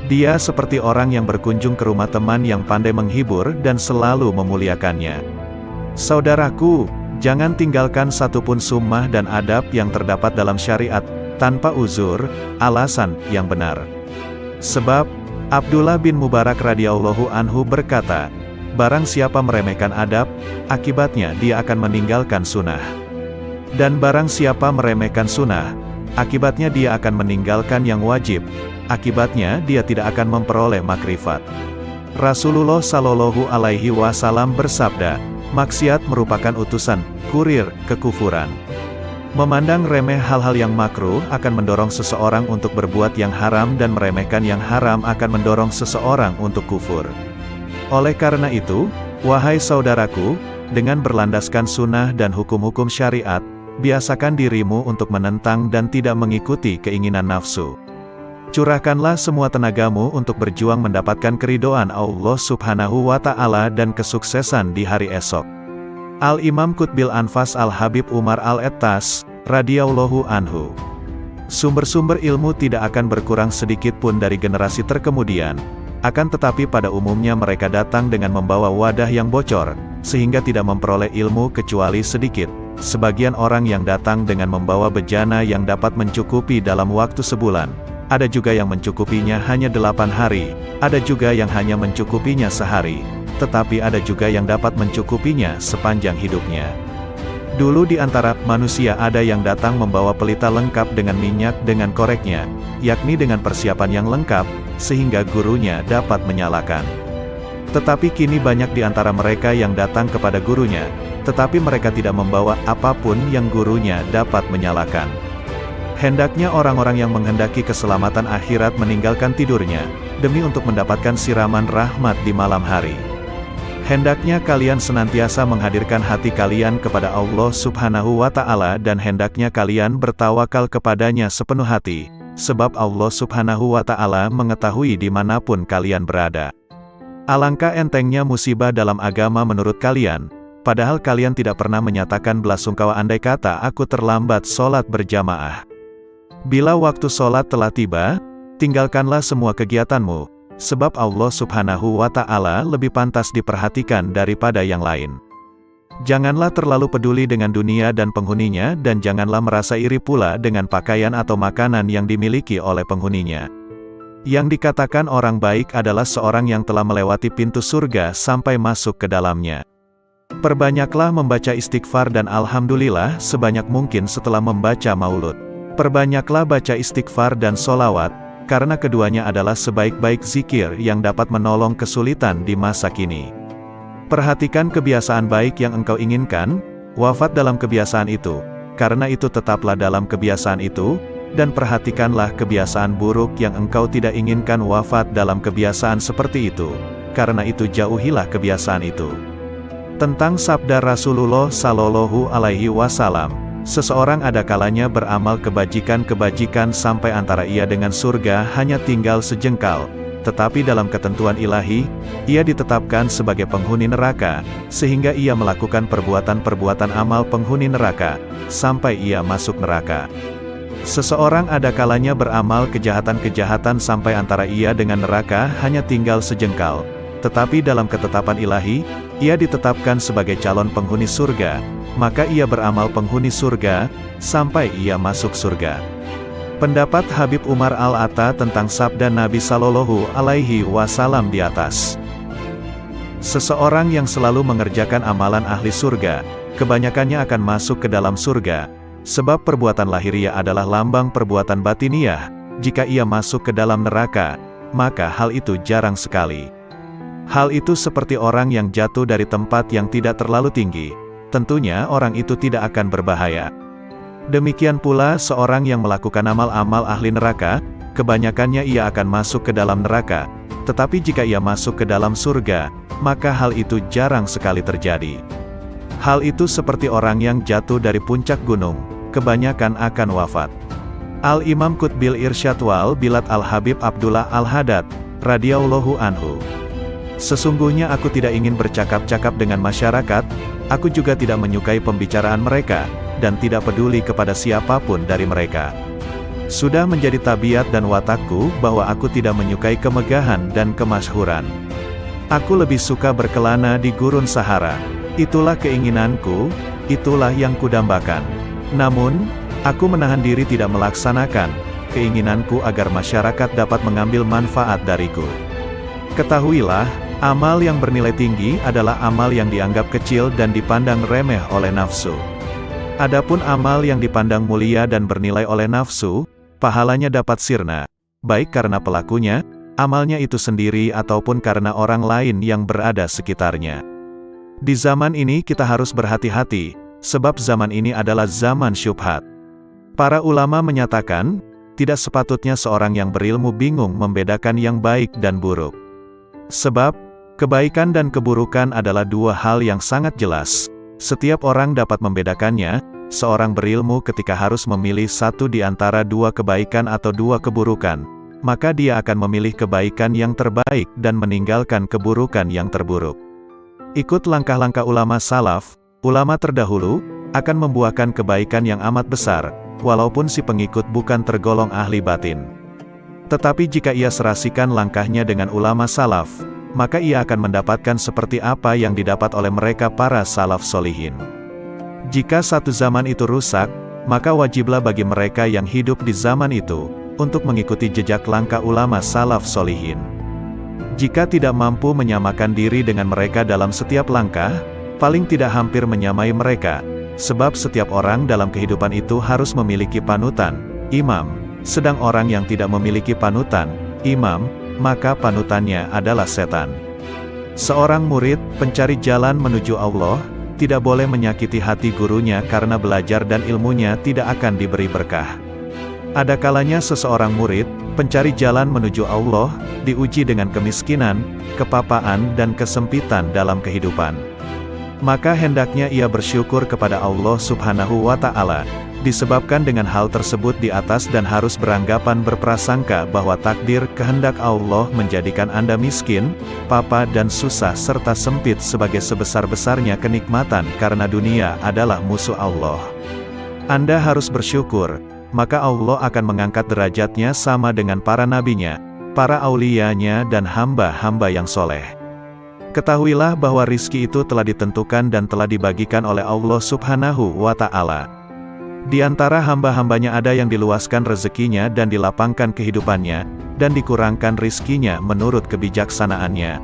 Dia seperti orang yang berkunjung ke rumah teman yang pandai menghibur dan selalu memuliakannya. Saudaraku, jangan tinggalkan satupun sunnah dan adab yang terdapat dalam syariat, tanpa uzur, alasan yang benar. Sebab, Abdullah bin Mubarak radhiyallahu anhu berkata, barang siapa meremehkan adab, akibatnya dia akan meninggalkan sunnah. Dan barang siapa meremehkan sunnah, akibatnya dia akan meninggalkan yang wajib, akibatnya dia tidak akan memperoleh makrifat. Rasulullah Shallallahu Alaihi Wasallam bersabda, maksiat merupakan utusan, kurir, kekufuran. Memandang remeh hal-hal yang makruh akan mendorong seseorang untuk berbuat yang haram dan meremehkan yang haram akan mendorong seseorang untuk kufur. Oleh karena itu, wahai saudaraku, dengan berlandaskan sunnah dan hukum-hukum syariat, biasakan dirimu untuk menentang dan tidak mengikuti keinginan nafsu. Curahkanlah semua tenagamu untuk berjuang mendapatkan keridhaan Allah Subhanahu wa Ta'ala dan kesuksesan di hari esok. Al-Imam Qutbil Anfas Al-Habib Umar Al-Ettas, radhiyallahu anhu. Sumber-sumber ilmu tidak akan berkurang sedikit pun dari generasi terkemudian, akan tetapi pada umumnya mereka datang dengan membawa wadah yang bocor, sehingga tidak memperoleh ilmu kecuali sedikit. Sebagian orang yang datang dengan membawa bejana yang dapat mencukupi dalam waktu sebulan, ada juga yang mencukupinya hanya 8 hari, ada juga yang hanya mencukupinya sehari, tetapi ada juga yang dapat mencukupinya sepanjang hidupnya. Dulu di antara manusia ada yang datang membawa pelita lengkap dengan minyak dengan koreknya, yakni dengan persiapan yang lengkap, sehingga gurunya dapat menyalakan. Tetapi kini banyak di antara mereka yang datang kepada gurunya, tetapi mereka tidak membawa apapun yang gurunya dapat menyalakan. Hendaknya orang-orang yang menghendaki keselamatan akhirat meninggalkan tidurnya, demi untuk mendapatkan siraman rahmat di malam hari. Hendaknya kalian senantiasa menghadirkan hati kalian kepada Allah Subhanahu wa Ta'ala dan hendaknya kalian bertawakal kepadanya sepenuh hati, sebab Allah Subhanahu wa Ta'ala mengetahui dimanapun kalian berada. Alangkah entengnya musibah dalam agama menurut kalian, padahal kalian tidak pernah menyatakan belasungkawa andai kata aku terlambat sholat berjamaah. Bila waktu sholat telah tiba, tinggalkanlah semua kegiatanmu, sebab Allah Subhanahu wa Ta'ala lebih pantas diperhatikan daripada yang lain. Janganlah terlalu peduli dengan dunia dan penghuninya, dan janganlah merasa iri pula dengan pakaian atau makanan yang dimiliki oleh penghuninya. Yang dikatakan orang baik adalah seorang yang telah melewati pintu surga sampai masuk ke dalamnya. Perbanyaklah membaca istighfar dan alhamdulillah sebanyak mungkin setelah membaca maulud. Perbanyaklah baca istighfar dan solawat, karena keduanya adalah sebaik-baik zikir yang dapat menolong kesulitan di masa kini. Perhatikan kebiasaan baik yang engkau inginkan, wafat dalam kebiasaan itu, karena itu tetaplah dalam kebiasaan itu, dan perhatikanlah kebiasaan buruk yang engkau tidak inginkan wafat dalam kebiasaan seperti itu, karena itu jauhilah kebiasaan itu. Tentang sabda Rasulullah Shallallahu Alaihi Wasallam, seseorang ada kalanya beramal kebajikan-kebajikan sampai antara ia dengan surga hanya tinggal sejengkal, tetapi dalam ketentuan ilahi, ia ditetapkan sebagai penghuni neraka, sehingga ia melakukan perbuatan-perbuatan amal penghuni neraka, sampai ia masuk neraka. Seseorang ada kalanya beramal kejahatan-kejahatan sampai antara ia dengan neraka hanya tinggal sejengkal, tetapi dalam ketetapan ilahi, ia ditetapkan sebagai calon penghuni surga, maka ia beramal penghuni surga, sampai ia masuk surga. Pendapat Habib Umar Al-Atta tentang sabda Nabi Shallallahu Alaihi Wasallam di atas. Seseorang yang selalu mengerjakan amalan ahli surga, kebanyakannya akan masuk ke dalam surga, sebab perbuatan lahiriah adalah lambang perbuatan batiniah. Jika ia masuk ke dalam neraka, maka hal itu jarang sekali. Hal itu seperti orang yang jatuh dari tempat yang tidak terlalu tinggi, tentunya orang itu tidak akan berbahaya. Demikian pula seorang yang melakukan amal-amal ahli neraka, kebanyakannya ia akan masuk ke dalam neraka, tetapi jika ia masuk ke dalam surga, maka hal itu jarang sekali terjadi. Hal itu seperti orang yang jatuh dari puncak gunung, kebanyakan akan wafat. Al-Imam Qutbil Irsyad wal Bilad Al-Habib Abdullah Al-Haddad, radhiyallahu anhu. Sesungguhnya aku tidak ingin bercakap-cakap dengan masyarakat, aku juga tidak menyukai pembicaraan mereka, dan tidak peduli kepada siapapun dari mereka. Sudah menjadi tabiat dan watakku bahwa aku tidak menyukai kemegahan dan kemasyhuran. Aku lebih suka berkelana di gurun Sahara. Itulah keinginanku, itulah yang kudambakan. Namun, aku menahan diri tidak melaksanakan keinginanku agar masyarakat dapat mengambil manfaat dariku. Ketahuilah, amal yang bernilai tinggi adalah amal yang dianggap kecil dan dipandang remeh oleh nafsu. Adapun amal yang dipandang mulia dan bernilai oleh nafsu, pahalanya dapat sirna, baik karena pelakunya, amalnya itu sendiri ataupun karena orang lain yang berada sekitarnya. Di zaman ini kita harus berhati-hati, sebab zaman ini adalah zaman syubhat. Para ulama menyatakan, tidak sepatutnya seorang yang berilmu bingung membedakan yang baik dan buruk. Sebab, kebaikan dan keburukan adalah dua hal yang sangat jelas. Setiap orang dapat membedakannya. Seorang berilmu ketika harus memilih satu di antara dua kebaikan atau dua keburukan, maka dia akan memilih kebaikan yang terbaik dan meninggalkan keburukan yang terburuk. Ikut langkah-langkah ulama salaf, ulama terdahulu, akan membuahkan kebaikan yang amat besar, walaupun si pengikut bukan tergolong ahli batin. Tetapi jika ia serasikan langkahnya dengan ulama salaf, maka ia akan mendapatkan seperti apa yang didapat oleh mereka para salaf solihin. Jika satu zaman itu rusak, maka wajiblah bagi mereka yang hidup di zaman itu, untuk mengikuti jejak langkah ulama salaf solihin. Jika tidak mampu menyamakan diri dengan mereka dalam setiap langkah, paling tidak hampir menyamai mereka, sebab setiap orang dalam kehidupan itu harus memiliki panutan, imam, sedang orang yang tidak memiliki panutan, imam, maka panutannya adalah setan. Seorang murid, pencari jalan menuju Allah, tidak boleh menyakiti hati gurunya karena belajar dan ilmunya tidak akan diberi berkah. Ada kalanya seseorang murid, pencari jalan menuju Allah, diuji dengan kemiskinan, kepapaan dan kesempitan dalam kehidupan. Maka hendaknya ia bersyukur kepada Allah Subhanahu wa Ta'ala, disebabkan dengan hal tersebut di atas dan harus beranggapan berprasangka bahwa takdir kehendak Allah menjadikan Anda miskin, papa dan susah serta sempit sebagai sebesar-besarnya kenikmatan karena dunia adalah musuh Allah. Anda harus bersyukur, maka Allah akan mengangkat derajatnya sama dengan para nabinya, para auliyanya dan hamba-hamba yang soleh. Ketahuilah bahwa rizki itu telah ditentukan dan telah dibagikan oleh Allah Subhanahu wa Ta'ala. Di antara hamba-hambanya ada yang diluaskan rezekinya dan dilapangkan kehidupannya, dan dikurangkan rizkinya menurut kebijaksanaannya.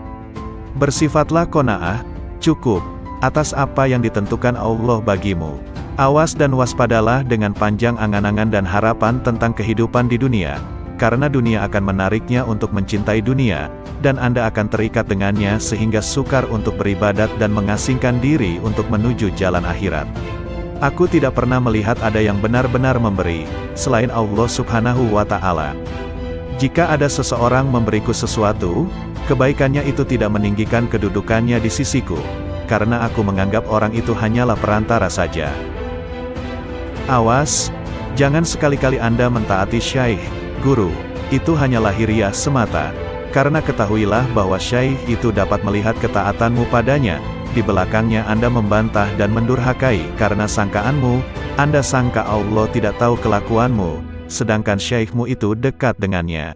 Bersifatlah qanaah, cukup, atas apa yang ditentukan Allah bagimu. Awas dan waspadalah dengan panjang angan-angan dan harapan tentang kehidupan di dunia, karena dunia akan menariknya untuk mencintai dunia, dan Anda akan terikat dengannya sehingga sukar untuk beribadat dan mengasingkan diri untuk menuju jalan akhirat. Aku tidak pernah melihat ada yang benar-benar memberi, selain Allah Subhanahu wa Ta'ala. Jika ada seseorang memberiku sesuatu, kebaikannya itu tidak meninggikan kedudukannya di sisiku, karena aku menganggap orang itu hanyalah perantara saja. Awas, jangan sekali-kali Anda mentaati syaikh, guru, itu hanya lahiriah semata, karena ketahuilah bahwa syaikh itu dapat melihat ketaatanmu padanya, di belakangnya Anda membantah dan mendurhakai karena sangkaanmu, Anda sangka Allah tidak tahu kelakuanmu, sedangkan syaikhmu itu dekat dengannya.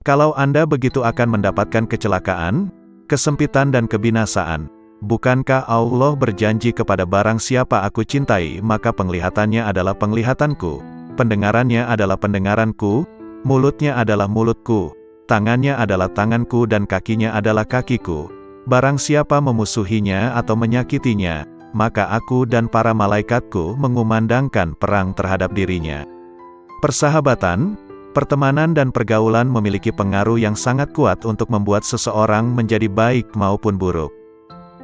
Kalau Anda begitu akan mendapatkan kecelakaan, kesempitan dan kebinasaan. Bukankah Allah berjanji kepada barang siapa aku cintai maka penglihatannya adalah penglihatanku, pendengarannya adalah pendengaranku, mulutnya adalah mulutku, tangannya adalah tanganku dan kakinya adalah kakiku. Barang siapa memusuhinya atau menyakitinya, maka aku dan para malaikatku mengumandangkan perang terhadap dirinya. Persahabatan, pertemanan dan pergaulan memiliki pengaruh yang sangat kuat untuk membuat seseorang menjadi baik maupun buruk.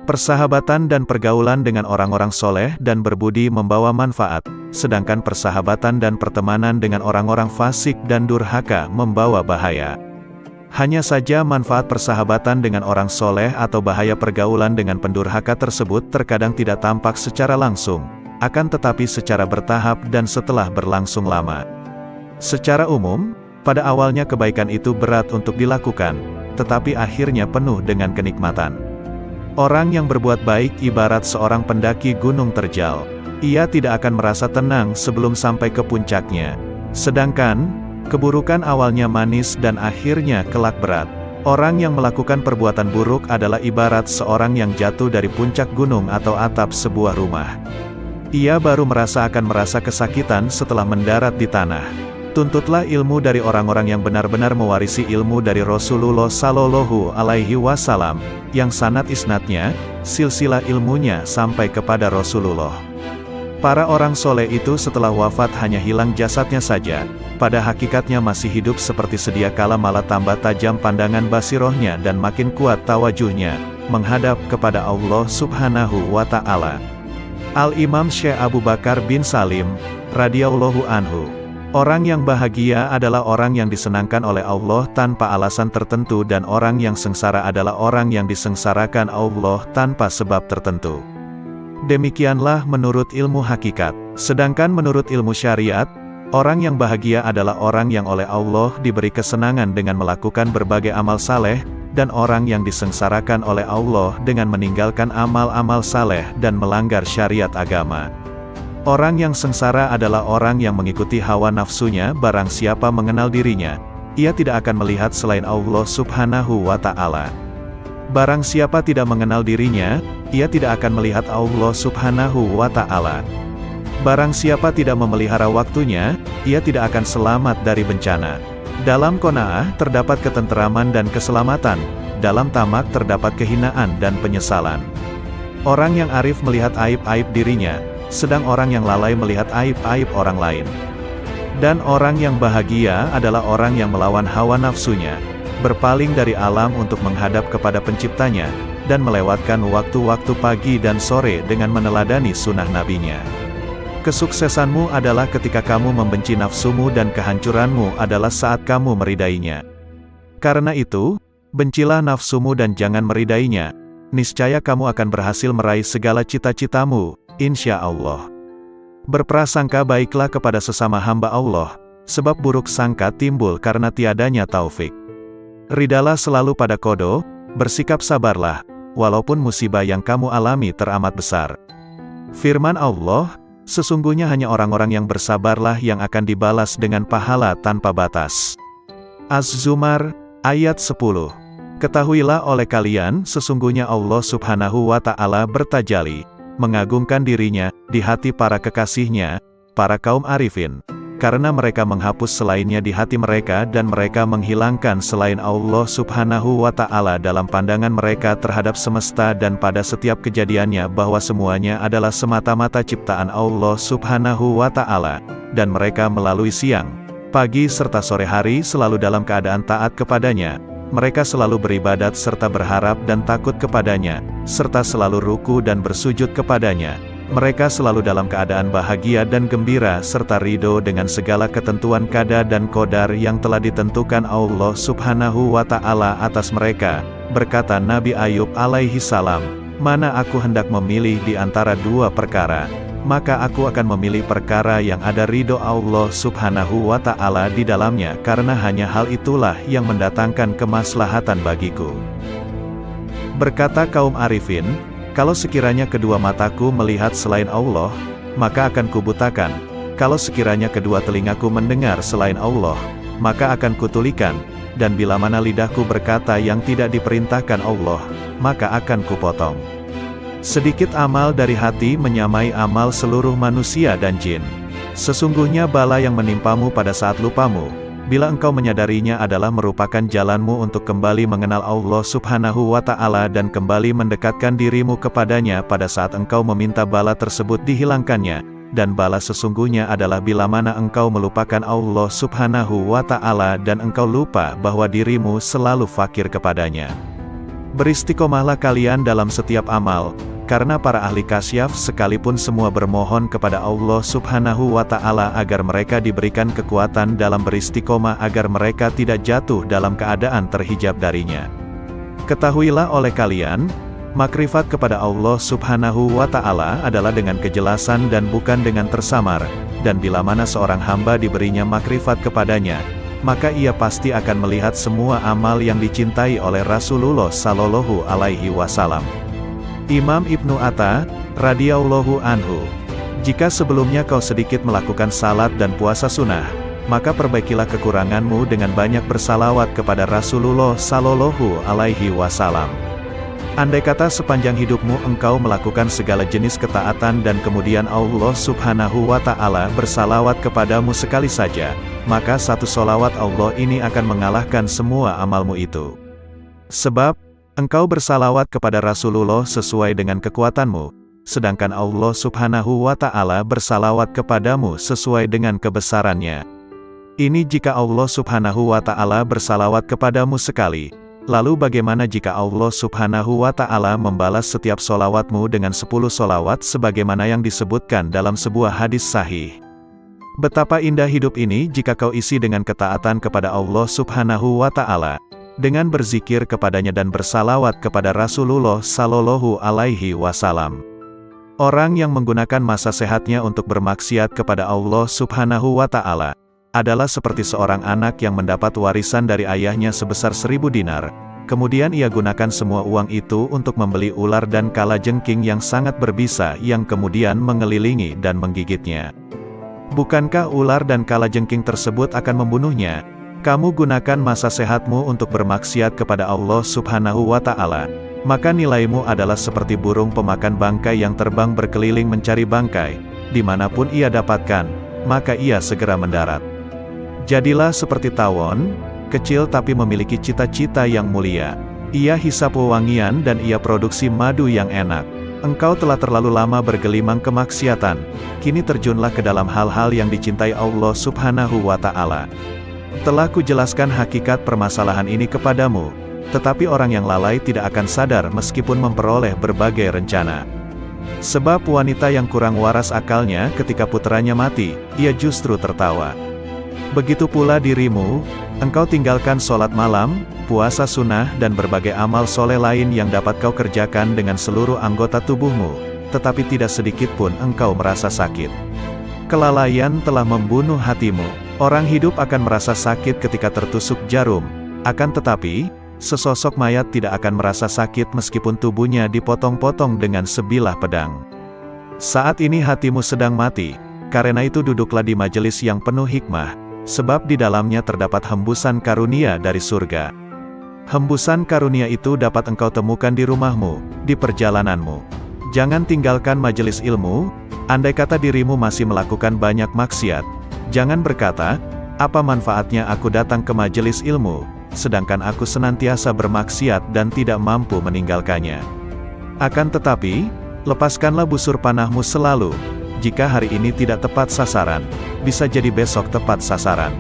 Persahabatan dan pergaulan dengan orang-orang soleh dan berbudi membawa manfaat, sedangkan persahabatan dan pertemanan dengan orang-orang fasik dan durhaka membawa bahaya. Hanya saja manfaat persahabatan dengan orang soleh atau bahaya pergaulan dengan pendurhaka tersebut terkadang tidak tampak secara langsung, akan tetapi secara bertahap dan setelah berlangsung lama. Secara umum, pada awalnya kebaikan itu berat untuk dilakukan, tetapi akhirnya penuh dengan kenikmatan. Orang yang berbuat baik ibarat seorang pendaki gunung terjal. Ia tidak akan merasa tenang sebelum sampai ke puncaknya. Sedangkan, keburukan awalnya manis dan akhirnya kelak berat. Orang yang melakukan perbuatan buruk adalah ibarat seorang yang jatuh dari puncak gunung atau atap sebuah rumah. Ia baru akan merasa kesakitan setelah mendarat di tanah. Tuntutlah ilmu dari orang-orang yang benar-benar mewarisi ilmu dari Rasulullah Shallallahu Alaihi Wasallam, yang sanad isnadnya, silsilah ilmunya sampai kepada Rasulullah. Para orang soleh itu setelah wafat hanya hilang jasadnya saja, pada hakikatnya masih hidup seperti sedia kala, malah tambah tajam pandangan basirohnya dan makin kuat tawajuhnya, menghadap kepada Allah Subhanahu wa Ta'ala. Al-Imam Syekh Abu Bakar bin Salim, radhiyallahu anhu. Orang yang bahagia adalah orang yang disenangkan oleh Allah tanpa alasan tertentu, dan orang yang sengsara adalah orang yang disengsarakan Allah tanpa sebab tertentu. Demikianlah menurut ilmu hakikat. Sedangkan menurut ilmu syariat, orang yang bahagia adalah orang yang oleh Allah diberi kesenangan dengan melakukan berbagai amal saleh, dan orang yang disengsarakan oleh Allah dengan meninggalkan amal-amal saleh dan melanggar syariat agama. Orang yang sengsara adalah orang yang mengikuti hawa nafsunya. Barang siapa mengenal dirinya, ia tidak akan melihat selain Allah Subhanahu wa Ta'ala. Barang siapa tidak mengenal dirinya, ia tidak akan melihat Allah Subhanahu wa Ta'ala. Barang siapa tidak memelihara waktunya, ia tidak akan selamat dari bencana. Dalam qanaah terdapat ketenteraman dan keselamatan, dalam tamak terdapat kehinaan dan penyesalan. Orang yang arif melihat aib-aib dirinya, sedang orang yang lalai melihat aib-aib orang lain. Dan orang yang bahagia adalah orang yang melawan hawa nafsunya, berpaling dari alam untuk menghadap kepada penciptanya, dan melewatkan waktu-waktu pagi dan sore dengan meneladani sunnah nabinya. Kesuksesanmu adalah ketika kamu membenci nafsumu, dan kehancuranmu adalah saat kamu meridainya. Karena itu, bencilah nafsumu dan jangan meridainya. Niscaya kamu akan berhasil meraih segala cita-citamu, insya Allah. Berprasangka baiklah kepada sesama hamba Allah, sebab buruk sangka timbul karena tiadanya taufik. Ridalah selalu pada qada, bersikap sabarlah, walaupun musibah yang kamu alami teramat besar. Firman Allah, Sesungguhnya hanya orang-orang yang bersabarlah yang akan dibalas dengan pahala tanpa batas. Az-Zumar, ayat 10. Ketahuilah oleh kalian, sesungguhnya Allah Subhanahu wa Ta'ala bertajalli, mengagungkan dirinya di hati para kekasihnya, para kaum arifin, karena mereka menghapus selainnya di hati mereka dan mereka menghilangkan selain Allah Subhanahu wa Ta'ala dalam pandangan mereka terhadap semesta dan pada setiap kejadiannya bahwa semuanya adalah semata-mata ciptaan Allah Subhanahu wa Ta'ala, dan mereka melalui siang, pagi serta sore hari selalu dalam keadaan taat kepadanya. Mereka selalu beribadat serta berharap dan takut kepadanya, serta selalu ruku dan bersujud kepadanya. Mereka selalu dalam keadaan bahagia dan gembira serta ridho dengan segala ketentuan qada dan qadar yang telah ditentukan Allah Subhanahu wa Ta'ala atas mereka. Berkata Nabi Ayub alaihi salam, "Mana aku hendak memilih di antara dua perkara, maka aku akan memilih perkara yang ada ridho Allah Subhanahu wa Ta'ala di dalamnya karena hanya hal itulah yang mendatangkan kemaslahatan bagiku." Berkata kaum arifin, "Kalau sekiranya kedua mataku melihat selain Allah, maka akan kubutakan. Kalau sekiranya kedua telingaku mendengar selain Allah, maka akan kutulikan. Dan bila mana lidahku berkata yang tidak diperintahkan Allah, maka akan kupotong." Sedikit amal dari hati menyamai amal seluruh manusia dan jin. Sesungguhnya bala yang menimpamu pada saat lupamu, bila engkau menyadarinya adalah merupakan jalanmu untuk kembali mengenal Allah Subhanahu wa Ta'ala dan kembali mendekatkan dirimu kepadanya pada saat engkau meminta bala tersebut dihilangkannya, dan bala sesungguhnya adalah bila mana engkau melupakan Allah Subhanahu wa Ta'ala dan engkau lupa bahwa dirimu selalu fakir kepadanya. Beristiqomahlah kalian dalam setiap amal, karena para ahli kasyaf sekalipun semua bermohon kepada Allah Subhanahu wa Ta'ala agar mereka diberikan kekuatan dalam beristiqomah agar mereka tidak jatuh dalam keadaan terhijab darinya. Ketahuilah oleh kalian, makrifat kepada Allah Subhanahu wa Ta'ala adalah dengan kejelasan dan bukan dengan tersamar, dan bila mana seorang hamba diberinya makrifat kepadanya, maka ia pasti akan melihat semua amal yang dicintai oleh Rasulullah Sallallahu Alaihi Wasallam. Imam Ibnu Atta, radhiyallahu anhu, "Jika sebelumnya kau sedikit melakukan salat dan puasa sunnah, maka perbaikilah kekuranganmu dengan banyak bersalawat kepada Rasulullah Sallallahu Alaihi Wasallam. Andai kata sepanjang hidupmu engkau melakukan segala jenis ketaatan dan kemudian Allah Subhanahu wa Ta'ala bersalawat kepadamu sekali saja, maka satu solawat Allah ini akan mengalahkan semua amalmu itu. Sebab, engkau bersalawat kepada Rasulullah sesuai dengan kekuatanmu, sedangkan Allah Subhanahu wa Ta'ala bersalawat kepadamu sesuai dengan kebesarannya. Ini jika Allah Subhanahu wa Ta'ala bersalawat kepadamu sekali. Lalu bagaimana jika Allah Subhanahu wa Ta'ala membalas setiap solawatmu dengan 10 solawat sebagaimana yang disebutkan dalam sebuah hadis sahih? Betapa indah hidup ini jika kau isi dengan ketaatan kepada Allah Subhanahu wa Ta'ala, dengan berzikir kepadanya dan bersalawat kepada Rasulullah Sallallahu Alaihi Wasallam. Orang yang menggunakan masa sehatnya untuk bermaksiat kepada Allah Subhanahu wa Ta'ala adalah seperti seorang anak yang mendapat warisan dari ayahnya sebesar 1000 dinar, kemudian ia gunakan semua uang itu untuk membeli ular dan kalajengking yang sangat berbisa yang kemudian mengelilingi dan menggigitnya. Bukankah ular dan kalajengking tersebut akan membunuhnya? Kamu gunakan masa sehatmu untuk bermaksiat kepada Allah Subhanahu wa Ta'ala, maka nilaimu adalah seperti burung pemakan bangkai yang terbang berkeliling mencari bangkai, dimanapun ia dapatkan, maka ia segera mendarat. Jadilah seperti tawon, kecil tapi memiliki cita-cita yang mulia. Ia hisap wewangian dan ia produksi madu yang enak. Engkau telah terlalu lama bergelimang kemaksiatan, kini terjunlah ke dalam hal-hal yang dicintai Allah Subhanahu wa Ta'ala. Telah kujelaskan hakikat permasalahan ini kepadamu, tetapi orang yang lalai tidak akan sadar meskipun memperoleh berbagai rencana. Sebab wanita yang kurang waras akalnya ketika putranya mati, ia justru tertawa. Begitu pula dirimu, engkau tinggalkan sholat malam, puasa sunnah dan berbagai amal soleh lain yang dapat kau kerjakan dengan seluruh anggota tubuhmu, tetapi tidak sedikit pun engkau merasa sakit. Kelalaian telah membunuh hatimu. Orang hidup akan merasa sakit ketika tertusuk jarum, akan tetapi, sesosok mayat tidak akan merasa sakit meskipun tubuhnya dipotong-potong dengan sebilah pedang. Saat ini hatimu sedang mati, karena itu duduklah di majelis yang penuh hikmah, sebab di dalamnya terdapat hembusan karunia dari surga. Hembusan karunia itu dapat engkau temukan di rumahmu, di perjalananmu. Jangan tinggalkan majelis ilmu, andai kata dirimu masih melakukan banyak maksiat. Jangan berkata, apa manfaatnya aku datang ke majelis ilmu, sedangkan aku senantiasa bermaksiat dan tidak mampu meninggalkannya. Akan tetapi, lepaskanlah busur panahmu selalu. Jika hari ini tidak tepat sasaran, bisa jadi besok tepat sasaran.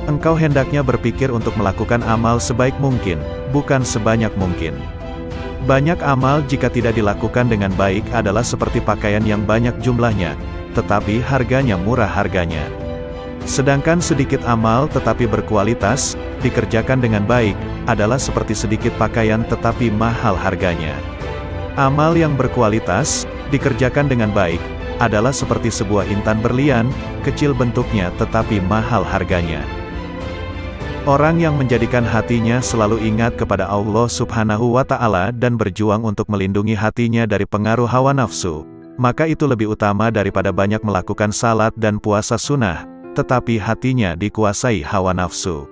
Engkau hendaknya berpikir untuk melakukan amal sebaik mungkin, bukan sebanyak mungkin. Banyak amal jika tidak dilakukan dengan baik adalah seperti pakaian yang banyak jumlahnya, tetapi harganya murah harganya. Sedangkan sedikit amal tetapi berkualitas, dikerjakan dengan baik, adalah seperti sedikit pakaian tetapi mahal harganya. Amal yang berkualitas, dikerjakan dengan baik, adalah seperti sebuah intan berlian, kecil bentuknya tetapi mahal harganya. Orang yang menjadikan hatinya selalu ingat kepada Allah Subhanahu wa Ta'ala dan berjuang untuk melindungi hatinya dari pengaruh hawa nafsu, maka itu lebih utama daripada banyak melakukan salat dan puasa sunnah, tetapi hatinya dikuasai hawa nafsu.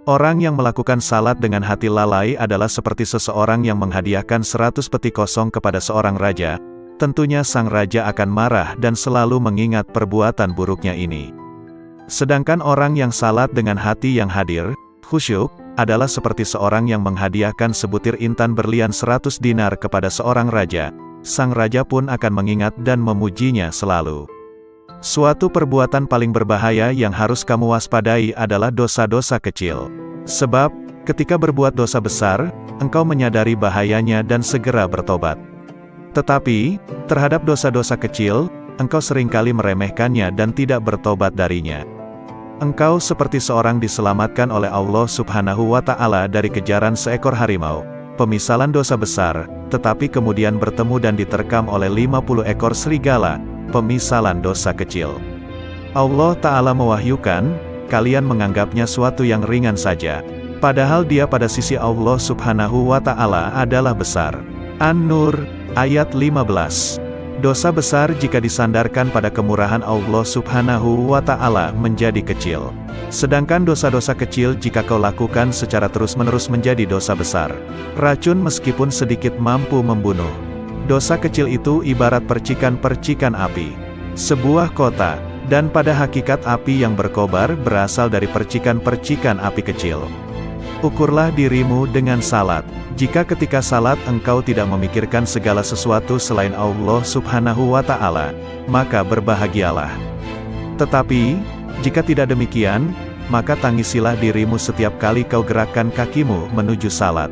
Orang yang melakukan salat dengan hati lalai adalah seperti seseorang yang menghadiahkan 100 peti kosong kepada seorang raja. Tentunya sang raja akan marah dan selalu mengingat perbuatan buruknya ini. Sedangkan orang yang salat dengan hati yang hadir, khusyuk, adalah seperti seorang yang menghadiahkan sebutir intan berlian 100 dinar kepada seorang raja. Sang raja pun akan mengingat dan memujinya selalu. Suatu perbuatan paling berbahaya yang harus kamu waspadai adalah dosa-dosa kecil. Sebab, ketika berbuat dosa besar, engkau menyadari bahayanya dan segera bertobat. Tetapi, terhadap dosa-dosa kecil, engkau seringkali meremehkannya dan tidak bertobat darinya. Engkau seperti seorang diselamatkan oleh Allah Subhanahu wa Ta'ala dari kejaran seekor harimau, pemisalan dosa besar, tetapi kemudian bertemu dan diterkam oleh 50 ekor serigala, pemisalan dosa kecil. Allah Ta'ala mewahyukan, kalian menganggapnya suatu yang ringan saja, padahal dia pada sisi Allah Subhanahu wa Ta'ala adalah besar. An-Nur, ayat 15. Dosa besar jika disandarkan pada kemurahan Allah Subhanahu wa Ta'ala menjadi kecil. Sedangkan dosa-dosa kecil jika kau lakukan secara terus-menerus menjadi dosa besar. Racun meskipun sedikit mampu membunuh. Dosa kecil itu ibarat percikan-percikan api. Sebuah kota, dan pada hakikat api yang berkobar berasal dari percikan-percikan api kecil. Ukurlah dirimu dengan salat. Jika ketika salat engkau tidak memikirkan segala sesuatu selain Allah Subhanahu wa Ta'ala, maka berbahagialah. Tetapi, jika tidak demikian, maka tangisilah dirimu setiap kali kau gerakkan kakimu menuju salat.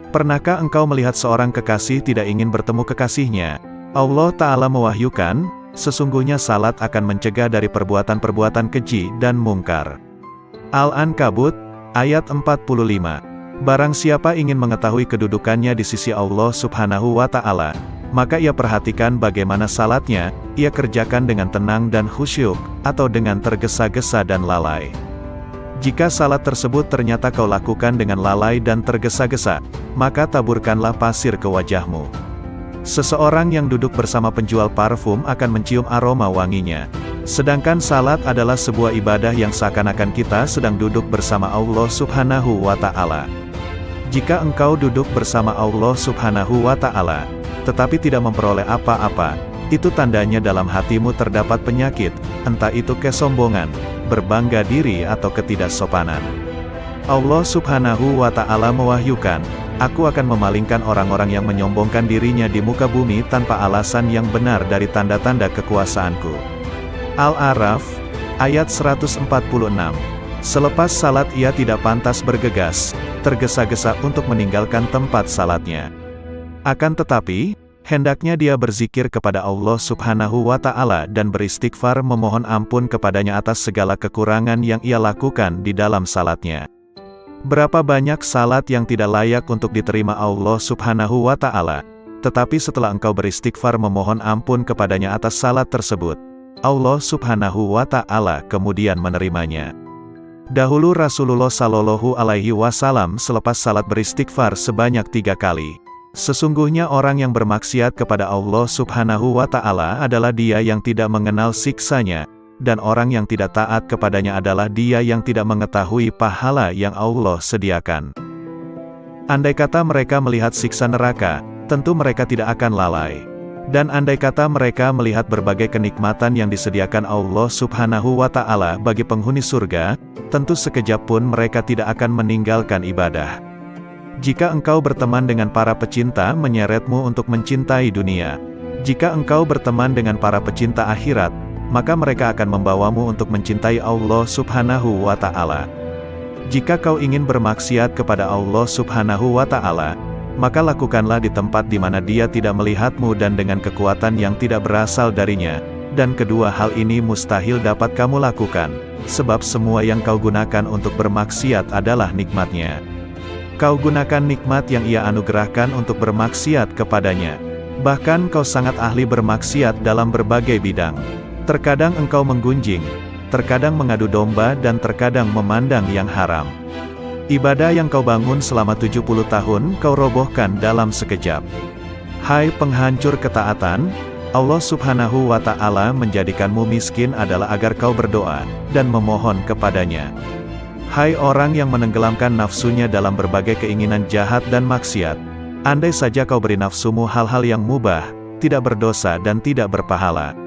Pernahkah engkau melihat seorang kekasih tidak ingin bertemu kekasihnya? Allah Ta'ala mewahyukan, sesungguhnya salat akan mencegah dari perbuatan-perbuatan keji dan mungkar. Al-Ankabut, ayat 45. Barang siapa ingin mengetahui kedudukannya di sisi Allah Subhanahu wa Ta'ala, maka ia perhatikan bagaimana salatnya, ia kerjakan dengan tenang dan khusyuk, atau dengan tergesa-gesa dan lalai. Jika salat tersebut ternyata kau lakukan dengan lalai dan tergesa-gesa, maka taburkanlah pasir ke wajahmu. Seseorang yang duduk bersama penjual parfum akan mencium aroma wanginya. Sedangkan salat adalah sebuah ibadah yang seakan-akan kita sedang duduk bersama Allah Subhanahu wa Ta'ala. Jika engkau duduk bersama Allah Subhanahu wa Ta'ala, tetapi tidak memperoleh apa-apa, itu tandanya dalam hatimu terdapat penyakit, entah itu kesombongan, berbangga diri atau ketidaksopanan. Allah Subhanahu wa Ta'ala mewahyukan, aku akan memalingkan orang-orang yang menyombongkan dirinya di muka bumi tanpa alasan yang benar dari tanda-tanda kekuasaanku. Al-A'raf, ayat 146. Selepas salat ia tidak pantas bergegas, tergesa-gesa untuk meninggalkan tempat salatnya. Akan tetapi, hendaknya dia berzikir kepada Allah Subhanahu wa Ta'ala dan beristighfar memohon ampun kepadanya atas segala kekurangan yang ia lakukan di dalam salatnya. Berapa banyak salat yang tidak layak untuk diterima Allah Subhanahu wa Ta'ala, tetapi setelah engkau beristighfar memohon ampun kepadanya atas salat tersebut, Allah Subhanahu wa Ta'ala kemudian menerimanya. Dahulu Rasulullah Shallallahu Alaihi Wasallam selepas salat beristighfar sebanyak 3 kali. Sesungguhnya orang yang bermaksiat kepada Allah Subhanahu wa Ta'ala adalah dia yang tidak mengenal siksanya, dan orang yang tidak taat kepadanya adalah dia yang tidak mengetahui pahala yang Allah sediakan. Andai kata mereka melihat siksa neraka, tentu mereka tidak akan lalai. Dan andai kata mereka melihat berbagai kenikmatan yang disediakan Allah Subhanahu wa Ta'ala bagi penghuni surga, tentu sekejap pun mereka tidak akan meninggalkan ibadah. Jika engkau berteman dengan para pecinta, menyeretmu untuk mencintai dunia. Jika engkau berteman dengan para pecinta akhirat, maka mereka akan membawamu untuk mencintai Allah Subhanahu wa Ta'ala. Jika kau ingin bermaksiat kepada Allah Subhanahu wa Ta'ala, maka lakukanlah di tempat di mana Dia tidak melihatmu dan dengan kekuatan yang tidak berasal darinya, dan kedua hal ini mustahil dapat kamu lakukan, sebab semua yang kau gunakan untuk bermaksiat adalah nikmatnya. Kau gunakan nikmat yang Ia anugerahkan untuk bermaksiat kepadanya. Bahkan kau sangat ahli bermaksiat dalam berbagai bidang. Terkadang engkau menggunjing, terkadang mengadu domba dan terkadang memandang yang haram. Ibadah yang kau bangun selama 70 tahun, kau robohkan dalam sekejap. Hai penghancur ketaatan, Allah Subhanahu wa Ta'ala menjadikanmu miskin adalah agar kau berdoa dan memohon kepadanya. Hai orang yang menenggelamkan nafsunya dalam berbagai keinginan jahat dan maksiat, andai saja kau beri nafsumu hal-hal yang mubah, tidak berdosa dan tidak berpahala.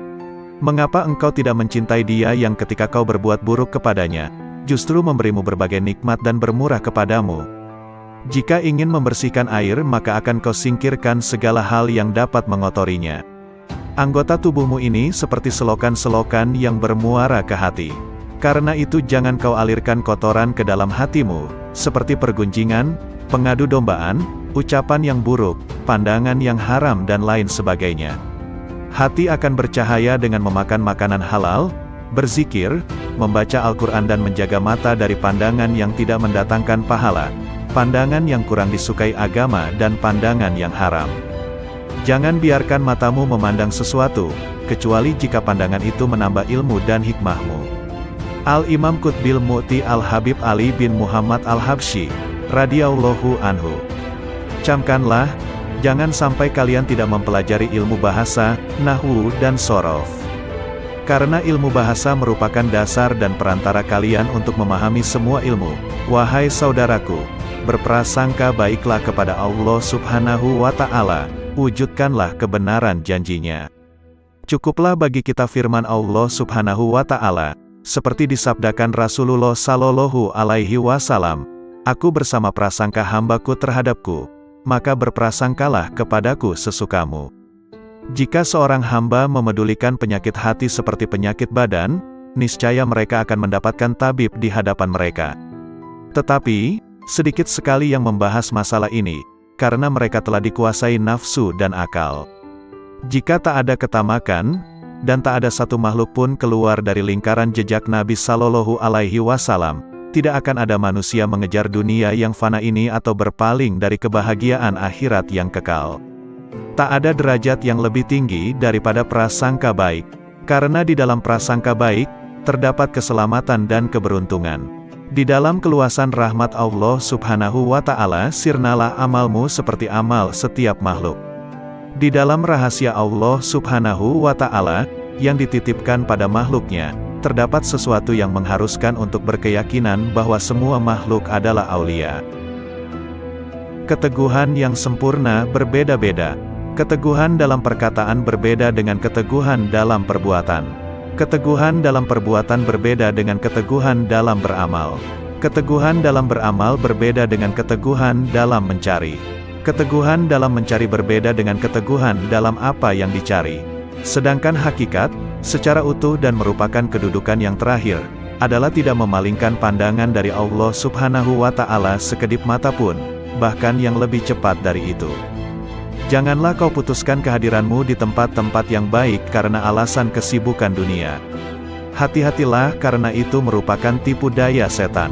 Mengapa engkau tidak mencintai Dia yang ketika kau berbuat buruk kepadanya, justru memberimu berbagai nikmat dan bermurah kepadamu? Jika ingin membersihkan air, maka akan kau singkirkan segala hal yang dapat mengotorinya. Anggota tubuhmu ini seperti selokan-selokan yang bermuara ke hati. Karena itu jangan kau alirkan kotoran ke dalam hatimu, seperti pergunjingan, pengadu dombaan, ucapan yang buruk, pandangan yang haram dan lain sebagainya. Hati akan bercahaya dengan memakan makanan halal, berzikir, membaca Al-Quran dan menjaga mata dari pandangan yang tidak mendatangkan pahala, pandangan yang kurang disukai agama dan pandangan yang haram. Jangan biarkan matamu memandang sesuatu, kecuali jika pandangan itu menambah ilmu dan hikmahmu. Al-Imam Qutbil Mu'ti Al-Habib Ali bin Muhammad Al-Habsyi, radhiyallahu anhu. Camkanlah, jangan sampai kalian tidak mempelajari ilmu bahasa, nahwu dan shorof. Karena ilmu bahasa merupakan dasar dan perantara kalian untuk memahami semua ilmu. Wahai saudaraku, berprasangka baiklah kepada Allah Subhanahu wa Ta'ala, wujudkanlah kebenaran janjinya. Cukuplah bagi kita firman Allah Subhanahu wa Ta'ala, seperti disabdakan Rasulullah Sallallahu Alaihi Wasallam, aku bersama prasangka hambaku terhadapku, maka berprasangkalah kepadaku sesukamu. Jika seorang hamba memedulikan penyakit hati seperti penyakit badan, niscaya mereka akan mendapatkan tabib di hadapan mereka. Tetapi, sedikit sekali yang membahas masalah ini, karena mereka telah dikuasai nafsu dan akal. Jika tak ada ketamakan, dan tak ada satu makhluk pun keluar dari lingkaran jejak Nabi Sallallahu Alaihi Wasallam, tidak akan ada manusia mengejar dunia yang fana ini atau berpaling dari kebahagiaan akhirat yang kekal. Tak ada derajat yang lebih tinggi daripada prasangka baik, karena di dalam prasangka baik, terdapat keselamatan dan keberuntungan. Di dalam keluasan rahmat Allah Subhanahu wa Ta'ala, sirnalah amalmu seperti amal setiap makhluk. Di dalam rahasia Allah Subhanahu wa Ta'ala, yang dititipkan pada makhluknya, terdapat sesuatu yang mengharuskan untuk berkeyakinan bahwa semua makhluk adalah aulia. Keteguhan yang sempurna berbeda-beda. Keteguhan dalam perkataan berbeda dengan keteguhan dalam perbuatan. Keteguhan dalam perbuatan berbeda dengan keteguhan dalam beramal. Keteguhan dalam beramal berbeda dengan keteguhan dalam mencari. Keteguhan dalam mencari berbeda dengan keteguhan dalam apa yang dicari. Sedangkan hakikat, secara utuh dan merupakan kedudukan yang terakhir, adalah tidak memalingkan pandangan dari Allah Subhanahu wa Ta'ala sekedip mata pun, bahkan yang lebih cepat dari itu. Janganlah kau putuskan kehadiranmu di tempat-tempat yang baik karena alasan kesibukan dunia. Hati-hatilah karena itu merupakan tipu daya setan.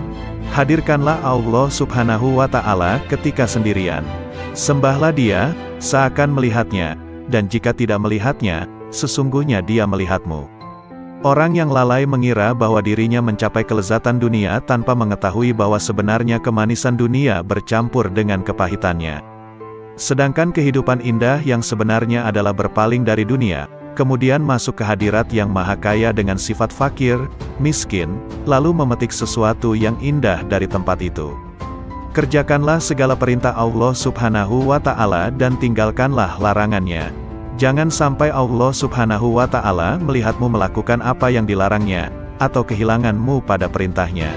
Hadirkanlah Allah Subhanahu wa Ta'ala ketika sendirian. Sembahlah Dia, seakan melihatnya, dan jika tidak melihatnya, sesungguhnya Dia melihatmu. Orang yang lalai mengira bahwa dirinya mencapai kelezatan dunia tanpa mengetahui bahwa sebenarnya kemanisan dunia bercampur dengan kepahitannya. Sedangkan kehidupan indah yang sebenarnya adalah berpaling dari dunia, kemudian masuk ke hadirat yang maha kaya dengan sifat fakir, miskin, lalu memetik sesuatu yang indah dari tempat itu. Kerjakanlah segala perintah Allah Subhanahu wa Ta'ala dan tinggalkanlah larangannya. Jangan sampai Allah Subhanahu wa Ta'ala melihatmu melakukan apa yang dilarangnya, atau kehilanganmu pada perintahnya.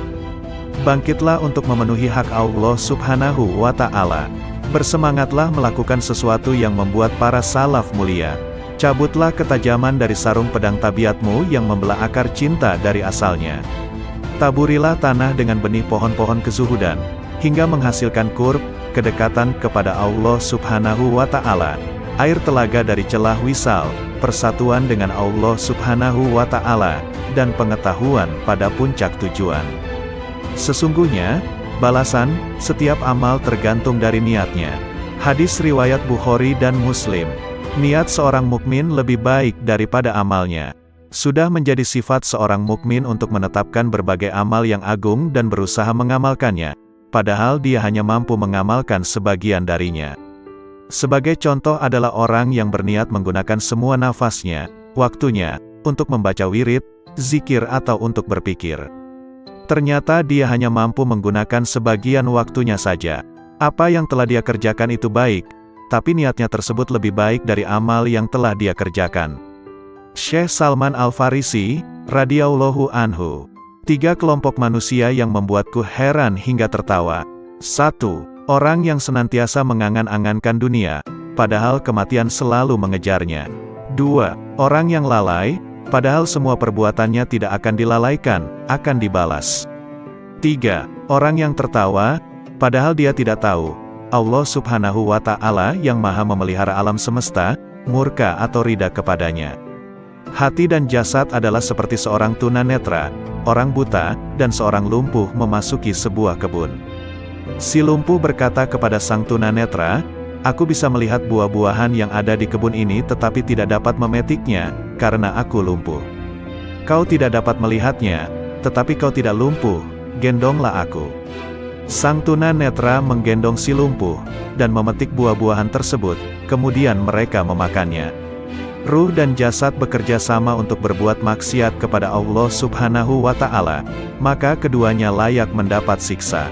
Bangkitlah untuk memenuhi hak Allah Subhanahu wa Ta'ala. Bersemangatlah melakukan sesuatu yang membuat para salaf mulia. Cabutlah ketajaman dari sarung pedang tabiatmu yang membelah akar cinta dari asalnya. Taburilah tanah dengan benih pohon-pohon kezuhudan, hingga menghasilkan qurb, kedekatan kepada Allah Subhanahu wa Ta'ala, air telaga dari celah wisal, persatuan dengan Allah Subhanahu wa Ta'ala, dan pengetahuan pada puncak tujuan. Sesungguhnya, balasan setiap amal tergantung dari niatnya. Hadis riwayat Bukhari dan Muslim. Niat seorang mukmin lebih baik daripada amalnya. Sudah menjadi sifat seorang mukmin untuk menetapkan berbagai amal yang agung dan berusaha mengamalkannya, padahal dia hanya mampu mengamalkan sebagian darinya. Sebagai contoh adalah orang yang berniat menggunakan semua nafasnya, waktunya, untuk membaca wirid, zikir atau untuk berpikir. Ternyata dia hanya mampu menggunakan sebagian waktunya saja. Apa yang telah dia kerjakan itu baik, tapi niatnya tersebut lebih baik dari amal yang telah dia kerjakan. Syekh Salman Al-Farisi, radhiyallahu anhu. 3 kelompok manusia yang membuatku heran hingga tertawa. 1. Orang yang senantiasa mengangan-angankan dunia, padahal kematian selalu mengejarnya. 2. Orang yang lalai, padahal semua perbuatannya tidak akan dilalaikan, akan dibalas. 3. Orang yang tertawa, padahal dia tidak tahu, Allah Subhanahu wa Ta'ala yang maha memelihara alam semesta, murka atau ridha kepadanya. Hati dan jasad adalah seperti seorang tunanetra, orang buta, dan seorang lumpuh memasuki sebuah kebun. Si lumpuh berkata kepada sang tunanetra, "Aku bisa melihat buah-buahan yang ada di kebun ini tetapi tidak dapat memetiknya, karena aku lumpuh. Kau tidak dapat melihatnya, tetapi kau tidak lumpuh, gendonglah aku." Sang tunanetra menggendong si lumpuh, dan memetik buah-buahan tersebut, kemudian mereka memakannya. Ruh dan jasad bekerja sama untuk berbuat maksiat kepada Allah Subhanahu wa Ta'ala, maka keduanya layak mendapat siksa.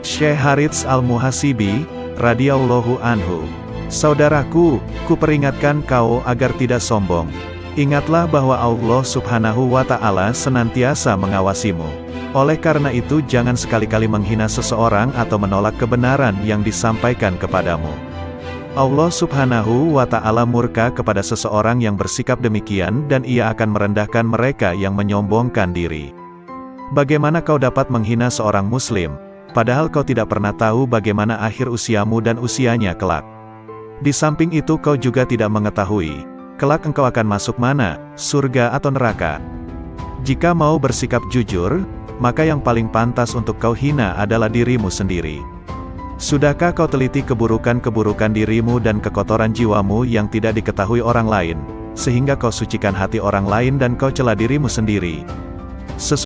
Syekh Harits Al-Muhasibi, radhiyallahu anhu. Saudaraku, kuperingatkan kau agar tidak sombong. Ingatlah bahwa Allah Subhanahu wa Ta'ala senantiasa mengawasimu. Oleh karena itu jangan sekali-kali menghina seseorang atau menolak kebenaran yang disampaikan kepadamu. Allah Subhanahu wa Ta'ala murka kepada seseorang yang bersikap demikian dan ia akan merendahkan mereka yang menyombongkan diri. Bagaimana kau dapat menghina seorang muslim, padahal kau tidak pernah tahu bagaimana akhir usiamu dan usianya kelak? Di samping itu kau juga tidak mengetahui, kelak engkau akan masuk mana, surga atau neraka. Jika mau bersikap jujur, maka yang paling pantas untuk kau hina adalah dirimu sendiri. Sudahkah kau teliti keburukan-keburukan dirimu dan kekotoran jiwamu yang tidak diketahui orang lain, sehingga kau sucikan hati orang lain dan kau cela dirimu sendiri?